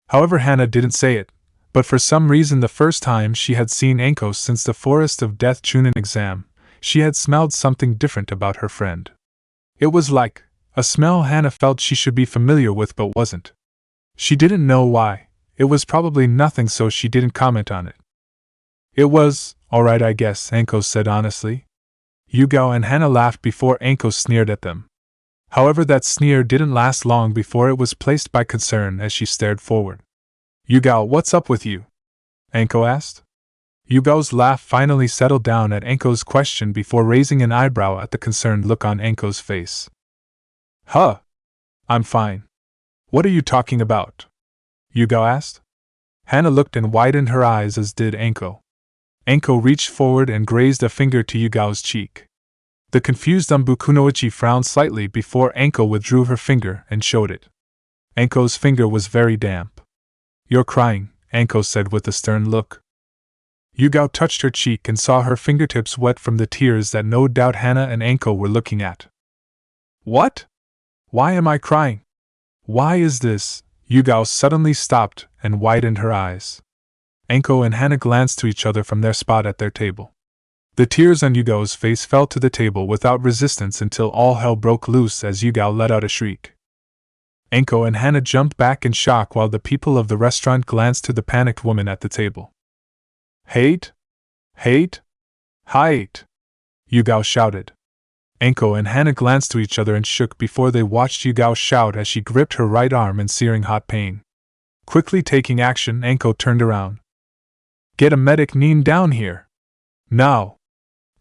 However, Hana didn't say it, but for some reason the first time she had seen Anko since the Forest of Death Chunin exam, she had smelled something different about her friend. It was like a smell Hana felt she should be familiar with but wasn't. She didn't know why. It was probably nothing, so she didn't comment on it. It was alright, I guess, Anko said honestly. Yugao and Hana laughed before Anko sneered at them. However, that sneer didn't last long before it was placed by concern as she stared forward. Yugao, what's up with you? Anko asked. Yugao's laugh finally settled down at Anko's question before raising an eyebrow at the concerned look on Anko's face. Huh. I'm fine. What are you talking about? Yugao asked. Hana looked and widened her eyes as did Anko. Anko reached forward and grazed a finger to Yugao's cheek. The confused Kunoichi frowned slightly before Anko withdrew her finger and showed it. Anko's finger was very damp. You're crying, Anko said with a stern look. Yugao touched her cheek and saw her fingertips wet from the tears that no doubt Hana and Anko were looking at. What? Why am I crying? Why is this? Yugao suddenly stopped and widened her eyes. Anko and Hana glanced to each other from their spot at their table. The tears on Yugao's face fell to the table without resistance until all hell broke loose as Yugao let out a shriek. Anko and Hana jumped back in shock while the people of the restaurant glanced to the panicked woman at the table. Hate? Hate? Hate! Yugao shouted. Anko and Hana glanced to each other and shook before they watched Yugao shout as she gripped her right arm in searing hot pain. Quickly taking action, Anko turned around. Get a medic Nin down here. Now!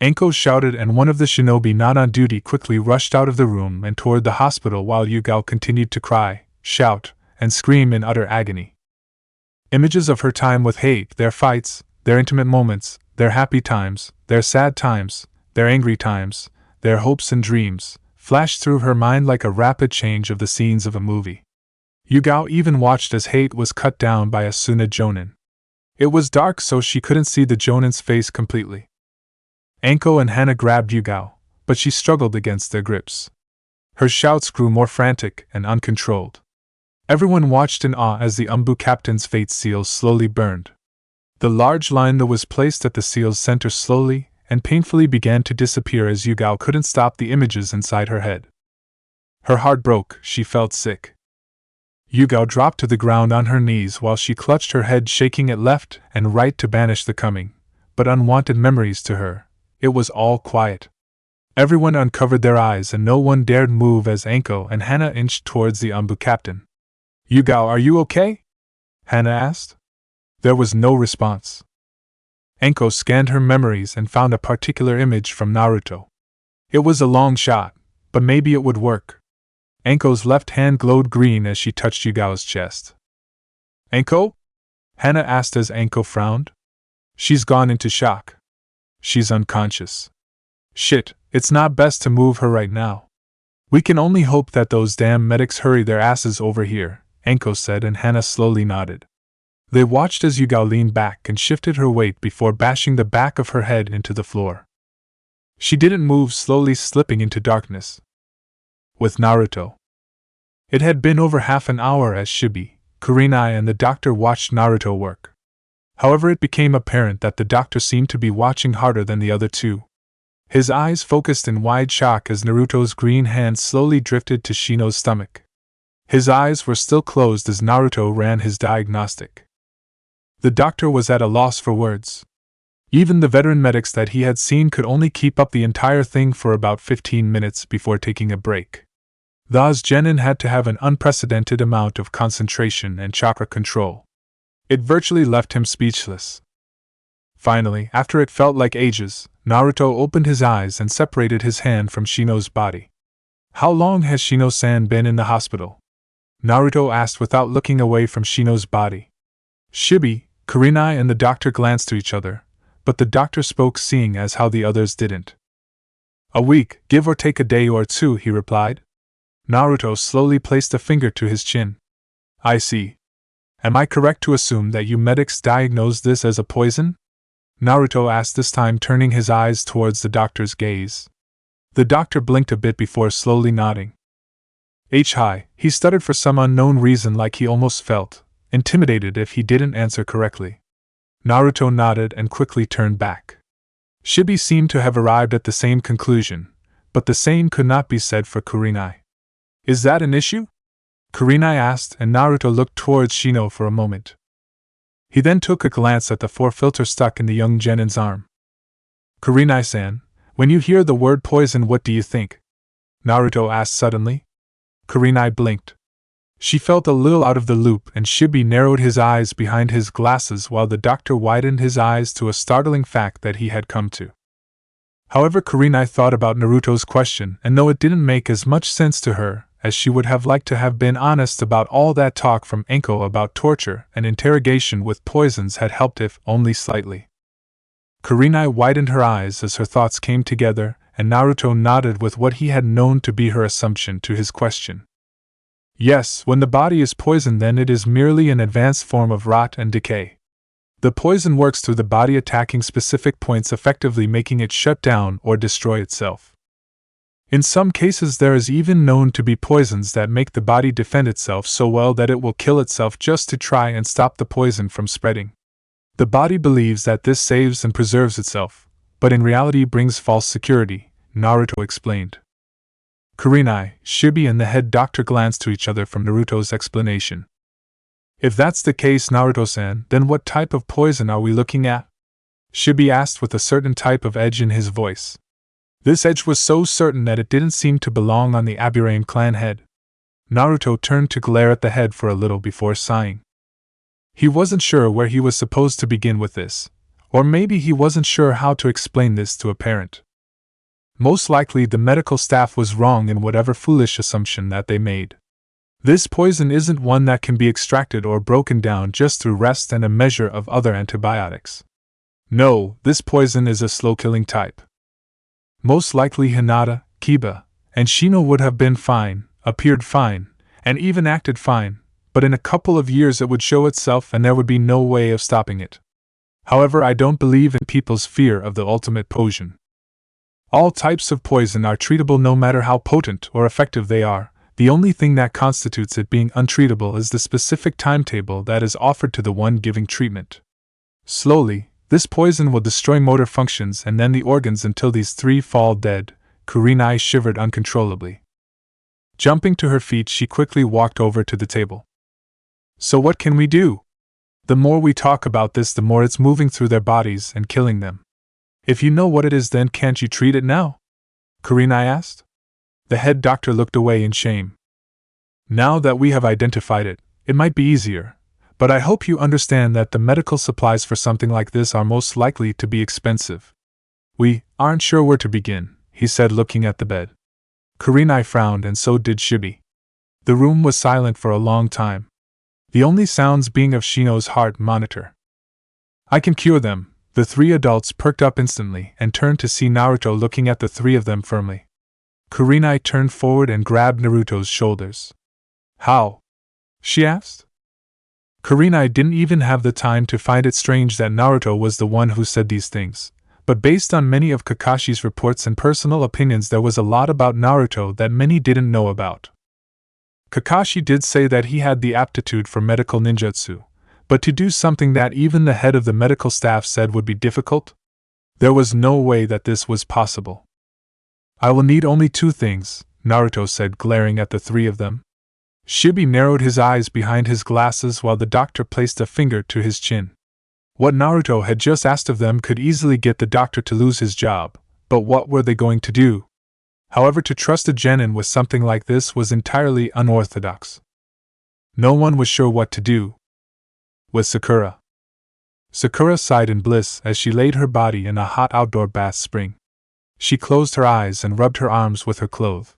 Anko shouted and one of the shinobi not on duty quickly rushed out of the room and toward the hospital while Yugao continued to cry, shout, and scream in utter agony. Images of her time with Hate, their fights, their intimate moments, their happy times, their sad times, their angry times, their hopes and dreams, flashed through her mind like a rapid change of the scenes of a movie. Yugao even watched as Hate was cut down by a Suna Jonin. It was dark so she couldn't see the Jonin's face completely. Anko and Hana grabbed Yugao, but she struggled against their grips. Her shouts grew more frantic and uncontrolled. Everyone watched in awe as the captain's fate seal slowly burned. The large line that was placed at the seal's center slowly and painfully began to disappear as Yugao couldn't stop the images inside her head. Her heart broke, she felt sick. Yugao dropped to the ground on her knees while she clutched her head, shaking it left and right to banish the coming, but unwanted memories to her. It was all quiet. Everyone uncovered their eyes and no one dared move as Anko and Hana inched towards the Anbu captain. "Yugao, are you okay?" Hana asked. There was no response. Anko scanned her memories and found a particular image from Naruto. It was a long shot, but maybe it would work. Anko's left hand glowed green as she touched Yugao's chest. "Anko?" Hana asked as Anko frowned. "She's gone into shock. She's unconscious. Shit, it's not best to move her right now. We can only hope that those damn medics hurry their asses over here," Anko said, and Hana slowly nodded. They watched as Yugao leaned back and shifted her weight before bashing the back of her head into the floor. She didn't move, slowly slipping into darkness. With Naruto. It had been over half an hour as Shibi, Kurenai and the doctor watched Naruto work. However, it became apparent that the doctor seemed to be watching harder than the other two. His eyes focused in wide shock as Naruto's green hand slowly drifted to Shino's stomach. His eyes were still closed as Naruto ran his diagnostic. The doctor was at a loss for words. Even the veteran medics that he had seen could only keep up the entire thing for about 15 minutes before taking a break. Thus Genin had to have an unprecedented amount of concentration and chakra control. It virtually left him speechless. Finally, after it felt like ages, Naruto opened his eyes and separated his hand from Shino's body. "How long has Shino-san been in the hospital?" Naruto asked without looking away from Shino's body. Shibi, Kurenai and the doctor glanced to each other, but the doctor spoke seeing as how the others didn't. "A week, give or take a day or two," he replied. Naruto slowly placed a finger to his chin. "I see. Am I correct to assume that you medics diagnosed this as a poison?" Naruto asked, this time turning his eyes towards the doctor's gaze. The doctor blinked a bit before slowly nodding. Hi, he stuttered for some unknown reason, like he almost felt intimidated if he didn't answer correctly. Naruto nodded and quickly turned back. Shibi seemed to have arrived at the same conclusion, but the same could not be said for Kurenai. "Is that an issue?" Kurenai asked, and Naruto looked towards Shino for a moment. He then took a glance at the 4 filter stuck in the young Genin's arm. "Kurenai-san, when you hear the word poison, what do you think?" Naruto asked suddenly. Kurenai blinked. She felt a little out of the loop, and Shibi narrowed his eyes behind his glasses while the doctor widened his eyes to a startling fact that he had come to. However, Kurenai thought about Naruto's question, and though it didn't make as much sense to her as she would have liked to have been honest about all that talk from Anko about torture and interrogation with poisons had helped, if only slightly. Kurenai widened her eyes as her thoughts came together, and Naruto nodded with what he had known to be her assumption to his question. Yes, when the body is poisoned, then it is merely an advanced form of rot and decay. The poison works through the body, attacking specific points, effectively making it shut down or destroy itself. In some cases, there is even known to be poisons that make the body defend itself so well that it will kill itself just to try and stop the poison from spreading. The body believes that this saves and preserves itself, but in reality brings false security, Naruto explained. Kurenai, Shibi and the head doctor glanced to each other from Naruto's explanation. "If that's the case, Naruto-san, then what type of poison are we looking at?" Shibi asked with a certain type of edge in his voice. This edge was so certain that it didn't seem to belong on the Aburame clan head. Naruto turned to glare at the head for a little before sighing. He wasn't sure where he was supposed to begin with this, or maybe he wasn't sure how to explain this to a parent. Most likely the medical staff was wrong in whatever foolish assumption that they made. This poison isn't one that can be extracted or broken down just through rest and a measure of other antibiotics. No, this poison is a slow-killing type. Most likely Hinata, Kiba, and Shino would have been fine, appeared fine, and even acted fine, but in a couple of years it would show itself and there would be no way of stopping it. However, I don't believe in people's fear of the ultimate poison. All types of poison are treatable no matter how potent or effective they are. The only thing that constitutes it being untreatable is the specific timetable that is offered to the one giving treatment. Slowly, this poison will destroy motor functions and then the organs until these 3 fall dead. Kurenai shivered uncontrollably. Jumping to her feet, she quickly walked over to the table. "So what can we do?" The more we talk about this, the more it's moving through their bodies and killing them. If you know what it is, then can't you treat it now? Kurenai asked. The head doctor looked away in shame. Now that we have identified it, it might be easier, but I hope you understand that the medical supplies for something like this are most likely to be expensive. We aren't sure where to begin, he said, looking at the bed. Kurenai frowned, and so did Shibi. The room was silent for a long time, the only sounds being of Shino's heart monitor. I can cure them. The three adults perked up instantly and turned to see Naruto looking at the three of them firmly. Kurenai turned forward and grabbed Naruto's shoulders. How? She asked. Kurenai didn't even have the time to find it strange that Naruto was the one who said these things, but based on many of Kakashi's reports and personal opinions, there was a lot about Naruto that many didn't know about. Kakashi did say that he had the aptitude for medical ninjutsu, but to do something that even the head of the medical staff said would be difficult? There was no way that this was possible. I will need only 2 things, Naruto said, glaring at the 3 of them. Shibi narrowed his eyes behind his glasses while the doctor placed a finger to his chin. What Naruto had just asked of them could easily get the doctor to lose his job, but what were they going to do? However, to trust a genin with something like this was entirely unorthodox. No one was sure what to do. With Sakura. Sakura sighed in bliss as she laid her body in a hot outdoor bath spring. She closed her eyes and rubbed her arms with her cloth.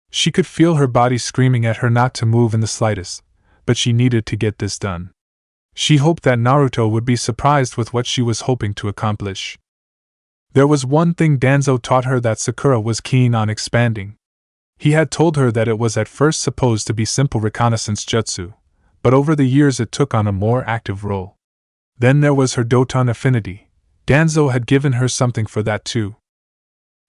She could feel her body screaming at her not to move in the slightest, but she needed to get this done. She hoped that Naruto would be surprised with what she was hoping to accomplish. There was one thing Danzo taught her that Sakura was keen on expanding. He had told her that it was at first supposed to be simple reconnaissance jutsu, but over the years it took on a more active role. Then there was her Doton affinity. Danzo had given her something for that too.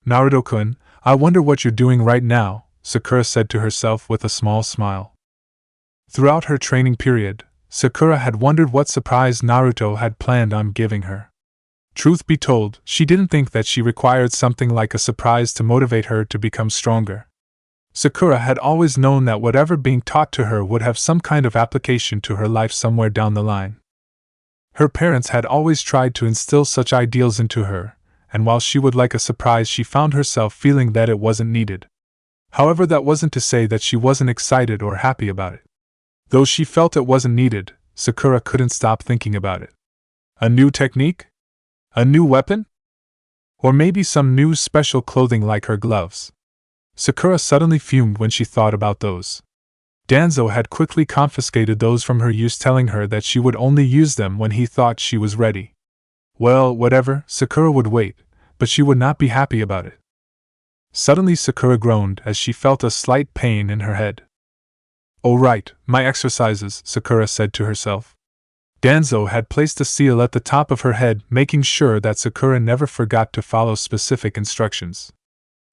Naruto-kun, I wonder what you're doing right now, Sakura said to herself with a small smile. Throughout her training period, Sakura had wondered what surprise Naruto had planned on giving her. Truth be told, she didn't think that she required something like a surprise to motivate her to become stronger. Sakura had always known that whatever being taught to her would have some kind of application to her life somewhere down the line. Her parents had always tried to instill such ideals into her, and while she would like a surprise, she found herself feeling that it wasn't needed. However, that wasn't to say that she wasn't excited or happy about it. Though she felt it wasn't needed, Sakura couldn't stop thinking about it. A new technique? A new weapon? Or maybe some new special clothing like her gloves. Sakura suddenly fumed when she thought about those. Danzo had quickly confiscated those from her use, telling her that she would only use them when he thought she was ready. Well, whatever, Sakura would wait, but she would not be happy about it. Suddenly Sakura groaned as she felt a slight pain in her head. Oh right, my exercises, Sakura said to herself. Danzo had placed a seal at the top of her head, making sure that Sakura never forgot to follow specific instructions.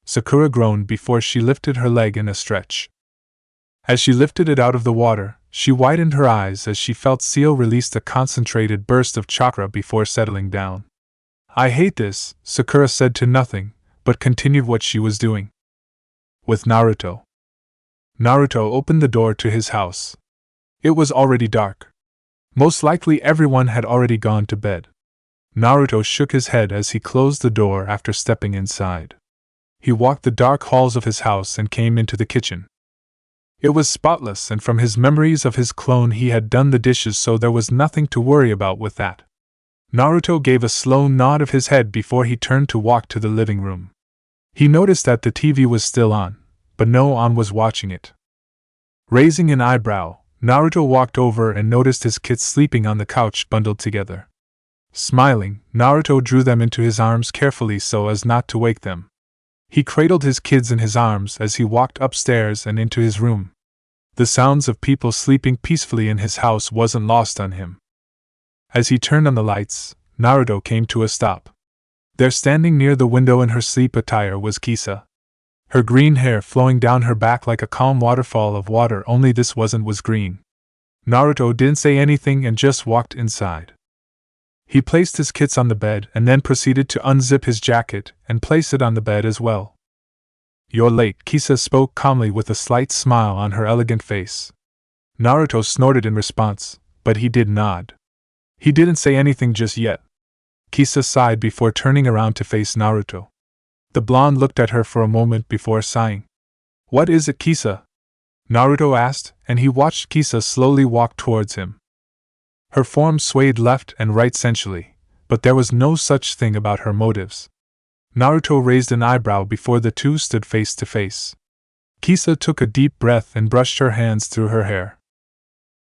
Sakura groaned before she lifted her leg in a stretch. As she lifted it out of the water, she widened her eyes as she felt seal released a concentrated burst of chakra before settling down. I hate this, Sakura said to nothing, but continued what she was doing. With Naruto. Naruto opened the door to his house. It was already dark. Most likely everyone had already gone to bed. Naruto shook his head as he closed the door after stepping inside. He walked the dark halls of his house and came into the kitchen. It was spotless, and from his memories of his clone he had done the dishes, so there was nothing to worry about with that. Naruto gave a slow nod of his head before he turned to walk to the living room. He noticed that the TV was still on, but no one was watching it. Raising an eyebrow, Naruto walked over and noticed his kids sleeping on the couch bundled together. Smiling, Naruto drew them into his arms carefully so as not to wake them. He cradled his kids in his arms as he walked upstairs and into his room. The sounds of people sleeping peacefully in his house wasn't lost on him. As he turned on the lights, Naruto came to a stop. There, standing near the window in her sleep attire, was Kisa. Her green hair flowing down her back like a calm waterfall of water, only this was green. Naruto didn't say anything and just walked inside. He placed his kits on the bed and then proceeded to unzip his jacket and place it on the bed as well. You're late, Kisa spoke calmly with a slight smile on her elegant face. Naruto snorted in response, but he did nod. He didn't say anything just yet. Kisa sighed before turning around to face Naruto. The blonde looked at her for a moment before sighing. What is it, Kisa? Naruto asked, and he watched Kisa slowly walk towards him. Her form swayed left and right sensually, but there was no such thing about her motives. Naruto raised an eyebrow before the two stood face to face. Kisa took a deep breath and brushed her hands through her hair.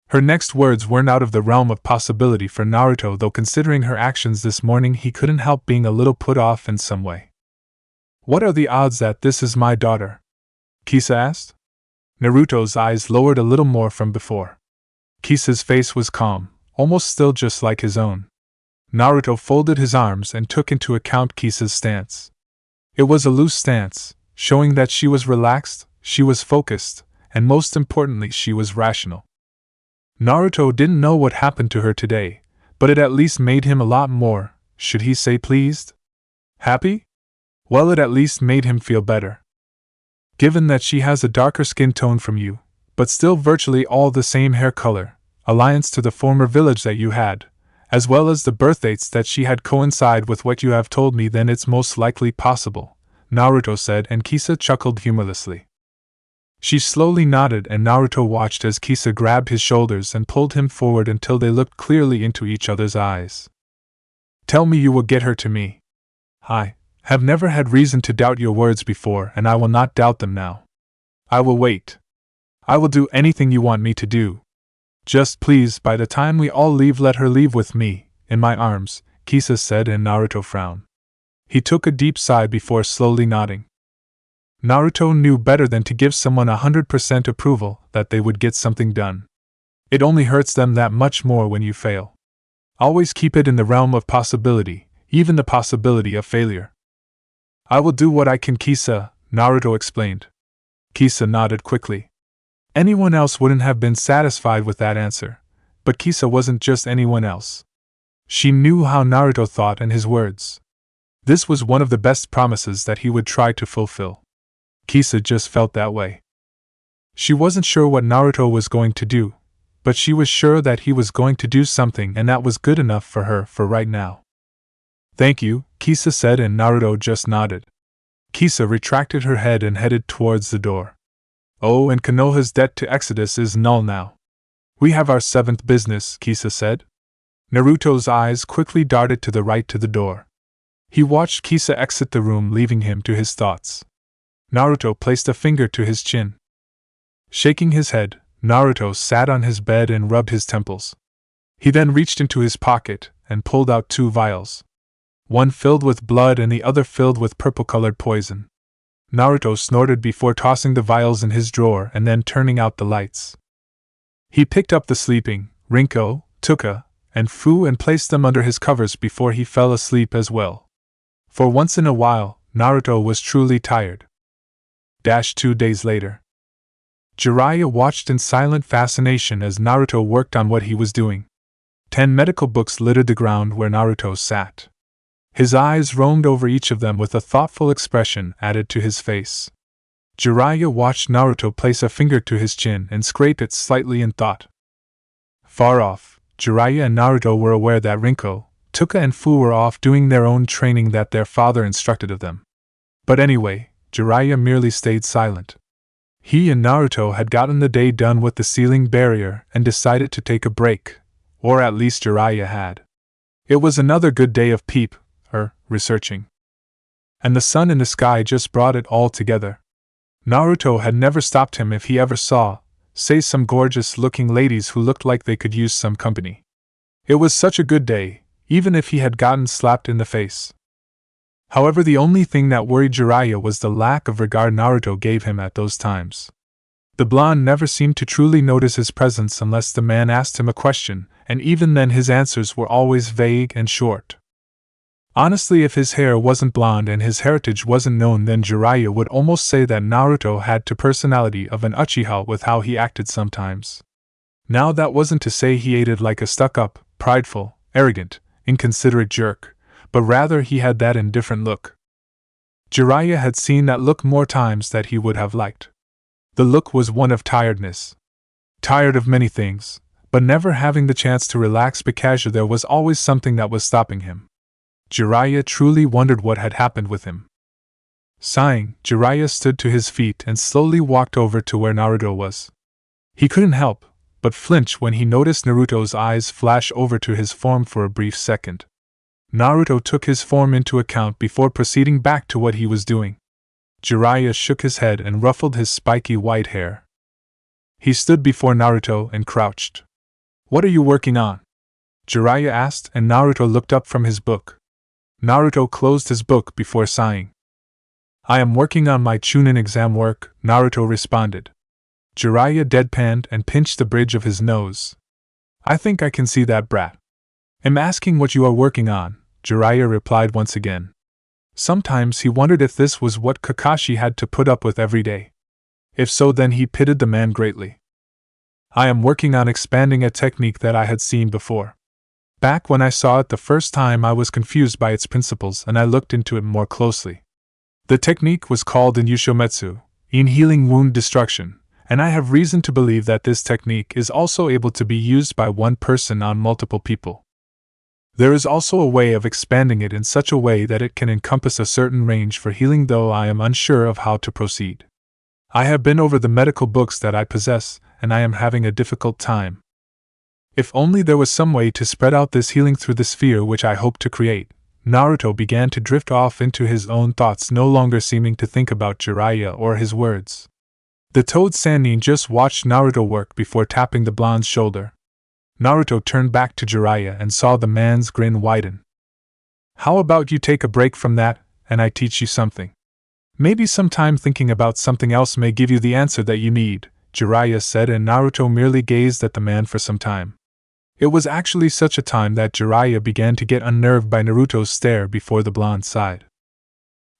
Her next words weren't out of the realm of possibility for Naruto, though considering her actions this morning he couldn't help being a little put off in some way. What are the odds that this is my daughter? Kisa asked. Naruto's eyes lowered a little more from before. Kisa's face was calm, almost still just like his own. Naruto folded his arms and took into account Kisa's stance. It was a loose stance, showing that she was relaxed, she was focused, and most importantly she was rational. Naruto didn't know what happened to her today, but it at least made him a lot more, should he say pleased? Happy? Well, it at least made him feel better. Given that she has a darker skin tone from you, but still virtually all the same hair color, alliance to the former village that you had, as well as the birth dates that she had coincide with what you have told me, then it's most likely possible, Naruto said, and Kisa chuckled humorlessly. She slowly nodded and Naruto watched as Kisa grabbed his shoulders and pulled him forward until they looked clearly into each other's eyes. Tell me you will get her to me. I have never had reason to doubt your words before, and I will not doubt them now. I will wait. I will do anything you want me to do. Just please, by the time we all leave, let her leave with me, in my arms, Kisa said, and Naruto frowned. He took a deep sigh before slowly nodding. Naruto knew better than to give someone 100% approval that they would get something done. It only hurts them that much more when you fail. Always keep it in the realm of possibility, even the possibility of failure. I will do what I can, Kisa, Naruto explained. Kisa nodded quickly. Anyone else wouldn't have been satisfied with that answer, but Kisa wasn't just anyone else. She knew how Naruto thought and his words. This was one of the best promises that he would try to fulfill. Kisa just felt that way. She wasn't sure what Naruto was going to do, but she was sure that he was going to do something, and that was good enough for her for right now. Thank you, Kisa said, and Naruto just nodded. Kisa retracted her head and headed towards the door. Oh, and Konoha's debt to Exodus is null now. We have our 7th business, Kisa said. Naruto's eyes quickly darted to the right to the door. He watched Kisa exit the room, leaving him to his thoughts. Naruto placed a finger to his chin. Shaking his head, Naruto sat on his bed and rubbed his temples. He then reached into his pocket and pulled out 2 vials. One filled with blood and the other filled with purple-colored poison. Naruto snorted before tossing the vials in his drawer and then turning out the lights. He picked up the sleeping Rinko, Tuka, and Fu and placed them under his covers before he fell asleep as well. For once in a while, Naruto was truly tired. 2 days later. Jiraiya watched in silent fascination as Naruto worked on what he was doing. 10 medical books littered the ground where Naruto sat. His eyes roamed over each of them with a thoughtful expression added to his face. Jiraiya watched Naruto place a finger to his chin and scrape it slightly in thought. Far off, Jiraiya and Naruto were aware that Rinko, Tuka and Fu were off doing their own training that their father instructed of them. But anyway, Jiraiya merely stayed silent. He and Naruto had gotten the day done with the ceiling barrier and decided to take a break, or at least Jiraiya had. It was another good day of researching. And the sun in the sky just brought it all together. Naruto had never stopped him if he ever saw, say, some gorgeous-looking ladies who looked like they could use some company. It was such a good day, even if he had gotten slapped in the face. However, the only thing that worried Jiraiya was the lack of regard Naruto gave him at those times. The blonde never seemed to truly notice his presence unless the man asked him a question, and even then his answers were always vague and short. Honestly, if his hair wasn't blonde and his heritage wasn't known, then Jiraiya would almost say that Naruto had the personality of an Uchiha with how he acted sometimes. Now that wasn't to say he acted like a stuck-up, prideful, arrogant, inconsiderate jerk, but rather he had that indifferent look. Jiraiya had seen that look more times than he would have liked. The look was one of tiredness. Tired of many things, but never having the chance to relax because there was always something that was stopping him. Jiraiya truly wondered what had happened with him. Sighing, Jiraiya stood to his feet and slowly walked over to where Naruto was. He couldn't help but flinch when he noticed Naruto's eyes flash over to his form for a brief second. Naruto took his form into account before proceeding back to what he was doing. Jiraiya shook his head and ruffled his spiky white hair. He stood before Naruto and crouched. "What are you working on?" Jiraiya asked, and Naruto looked up from his book. Naruto closed his book before sighing. "I am working on my Chunin exam work," Naruto responded. Jiraiya deadpanned and pinched the bridge of his nose. "I think I can see that, brat." "I'm asking what you are working on," Jiraiya replied once again. Sometimes he wondered if this was what Kakashi had to put up with every day. If so, then he pitied the man greatly. "I am working on expanding a technique that I had seen before. Back when I saw it the first time, I was confused by its principles and I looked into it more closely. The technique was called in Yushometsu, in healing wound destruction, and I have reason to believe that this technique is also able to be used by one person on multiple people. There is also a way of expanding it in such a way that it can encompass a certain range for healing, though I am unsure of how to proceed. I have been over the medical books that I possess, and I am having a difficult time. If only there was some way to spread out this healing through the sphere which I hope to create." Naruto began to drift off into his own thoughts, no longer seeming to think about Jiraiya or his words. The Toad Sannin just watched Naruto work before tapping the blonde's shoulder. Naruto turned back to Jiraiya and saw the man's grin widen. "How about you take a break from that, and I teach you something? Maybe some time thinking about something else may give you the answer that you need," Jiraiya said, and Naruto merely gazed at the man for some time. It was actually such a time that Jiraiya began to get unnerved by Naruto's stare before the blonde sighed.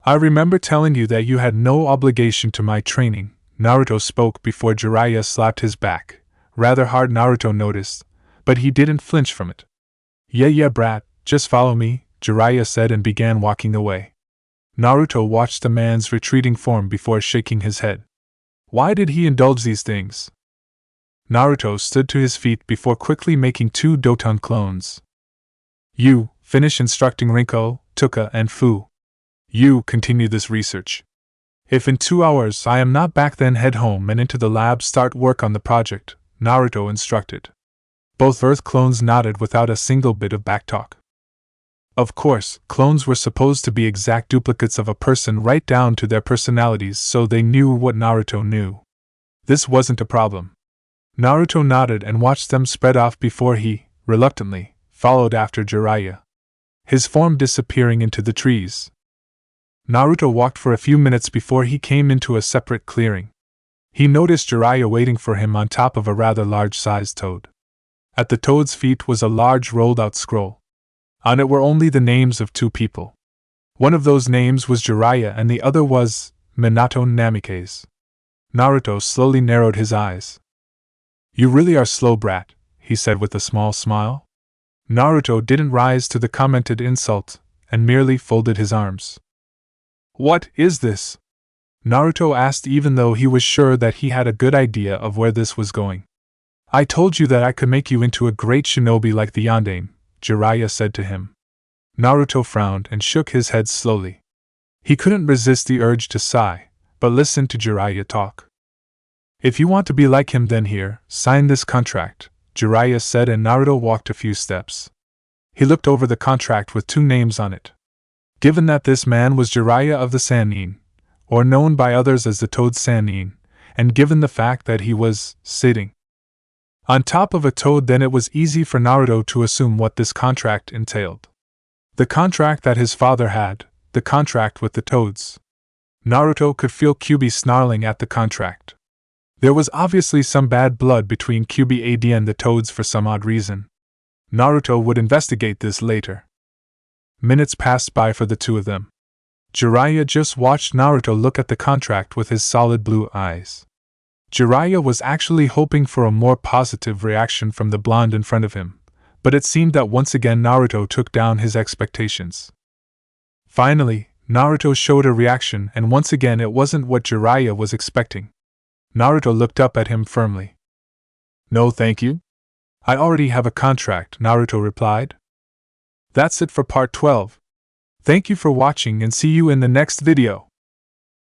"I remember telling you that you had no obligation to my training," Naruto spoke before Jiraiya slapped his back. Rather hard, Naruto noticed, but he didn't flinch from it. Yeah, brat, just follow me," Jiraiya said and began walking away. Naruto watched the man's retreating form before shaking his head. Why did he indulge these things? Naruto stood to his feet before quickly making 2 Doton clones. "You, finish instructing Rinko, Tuka, and Fu. You, continue this research. If in 2 hours I am not back, then head home and into the lab start work on the project," Naruto instructed. Both Earth clones nodded without a single bit of backtalk. Of course, clones were supposed to be exact duplicates of a person right down to their personalities, so they knew what Naruto knew. This wasn't a problem. Naruto nodded and watched them spread off before he, reluctantly, followed after Jiraiya, his form disappearing into the trees. Naruto walked for a few minutes before he came into a separate clearing. He noticed Jiraiya waiting for him on top of a rather large-sized toad. At the toad's feet was a large rolled-out scroll. On it were only the names of 2 people. One of those names was Jiraiya and the other was Minato Namikaze. Naruto slowly narrowed his eyes. "You really are slow, brat," he said with a small smile. Naruto didn't rise to the commented insult, and merely folded his arms. "What is this?" Naruto asked, even though he was sure that he had a good idea of where this was going. "I told you that I could make you into a great shinobi like the Yondaime," Jiraiya said to him. Naruto frowned and shook his head slowly. He couldn't resist the urge to sigh, but listened to Jiraiya talk. "If you want to be like him, then here, sign this contract," Jiraiya said, and Naruto walked a few steps. He looked over the contract with 2 names on it. Given that this man was Jiraiya of the Sannin, or known by others as the Toad Sannin, and given the fact that he was sitting on top of a toad, then it was easy for Naruto to assume what this contract entailed. The contract that his father had, the contract with the toads. Naruto could feel Kyuubi snarling at the contract. There was obviously some bad blood between Kyuubi and the toads for some odd reason. Naruto would investigate this later. Minutes passed by for the 2 of them. Jiraiya just watched Naruto look at the contract with his solid blue eyes. Jiraiya was actually hoping for a more positive reaction from the blonde in front of him, but it seemed that once again Naruto took down his expectations. Finally, Naruto showed a reaction, and once again it wasn't what Jiraiya was expecting. Naruto looked up at him firmly. "No, thank you. I already have a contract, Naruto replied. That's it for part 12. Thank you for watching and see you in the next video.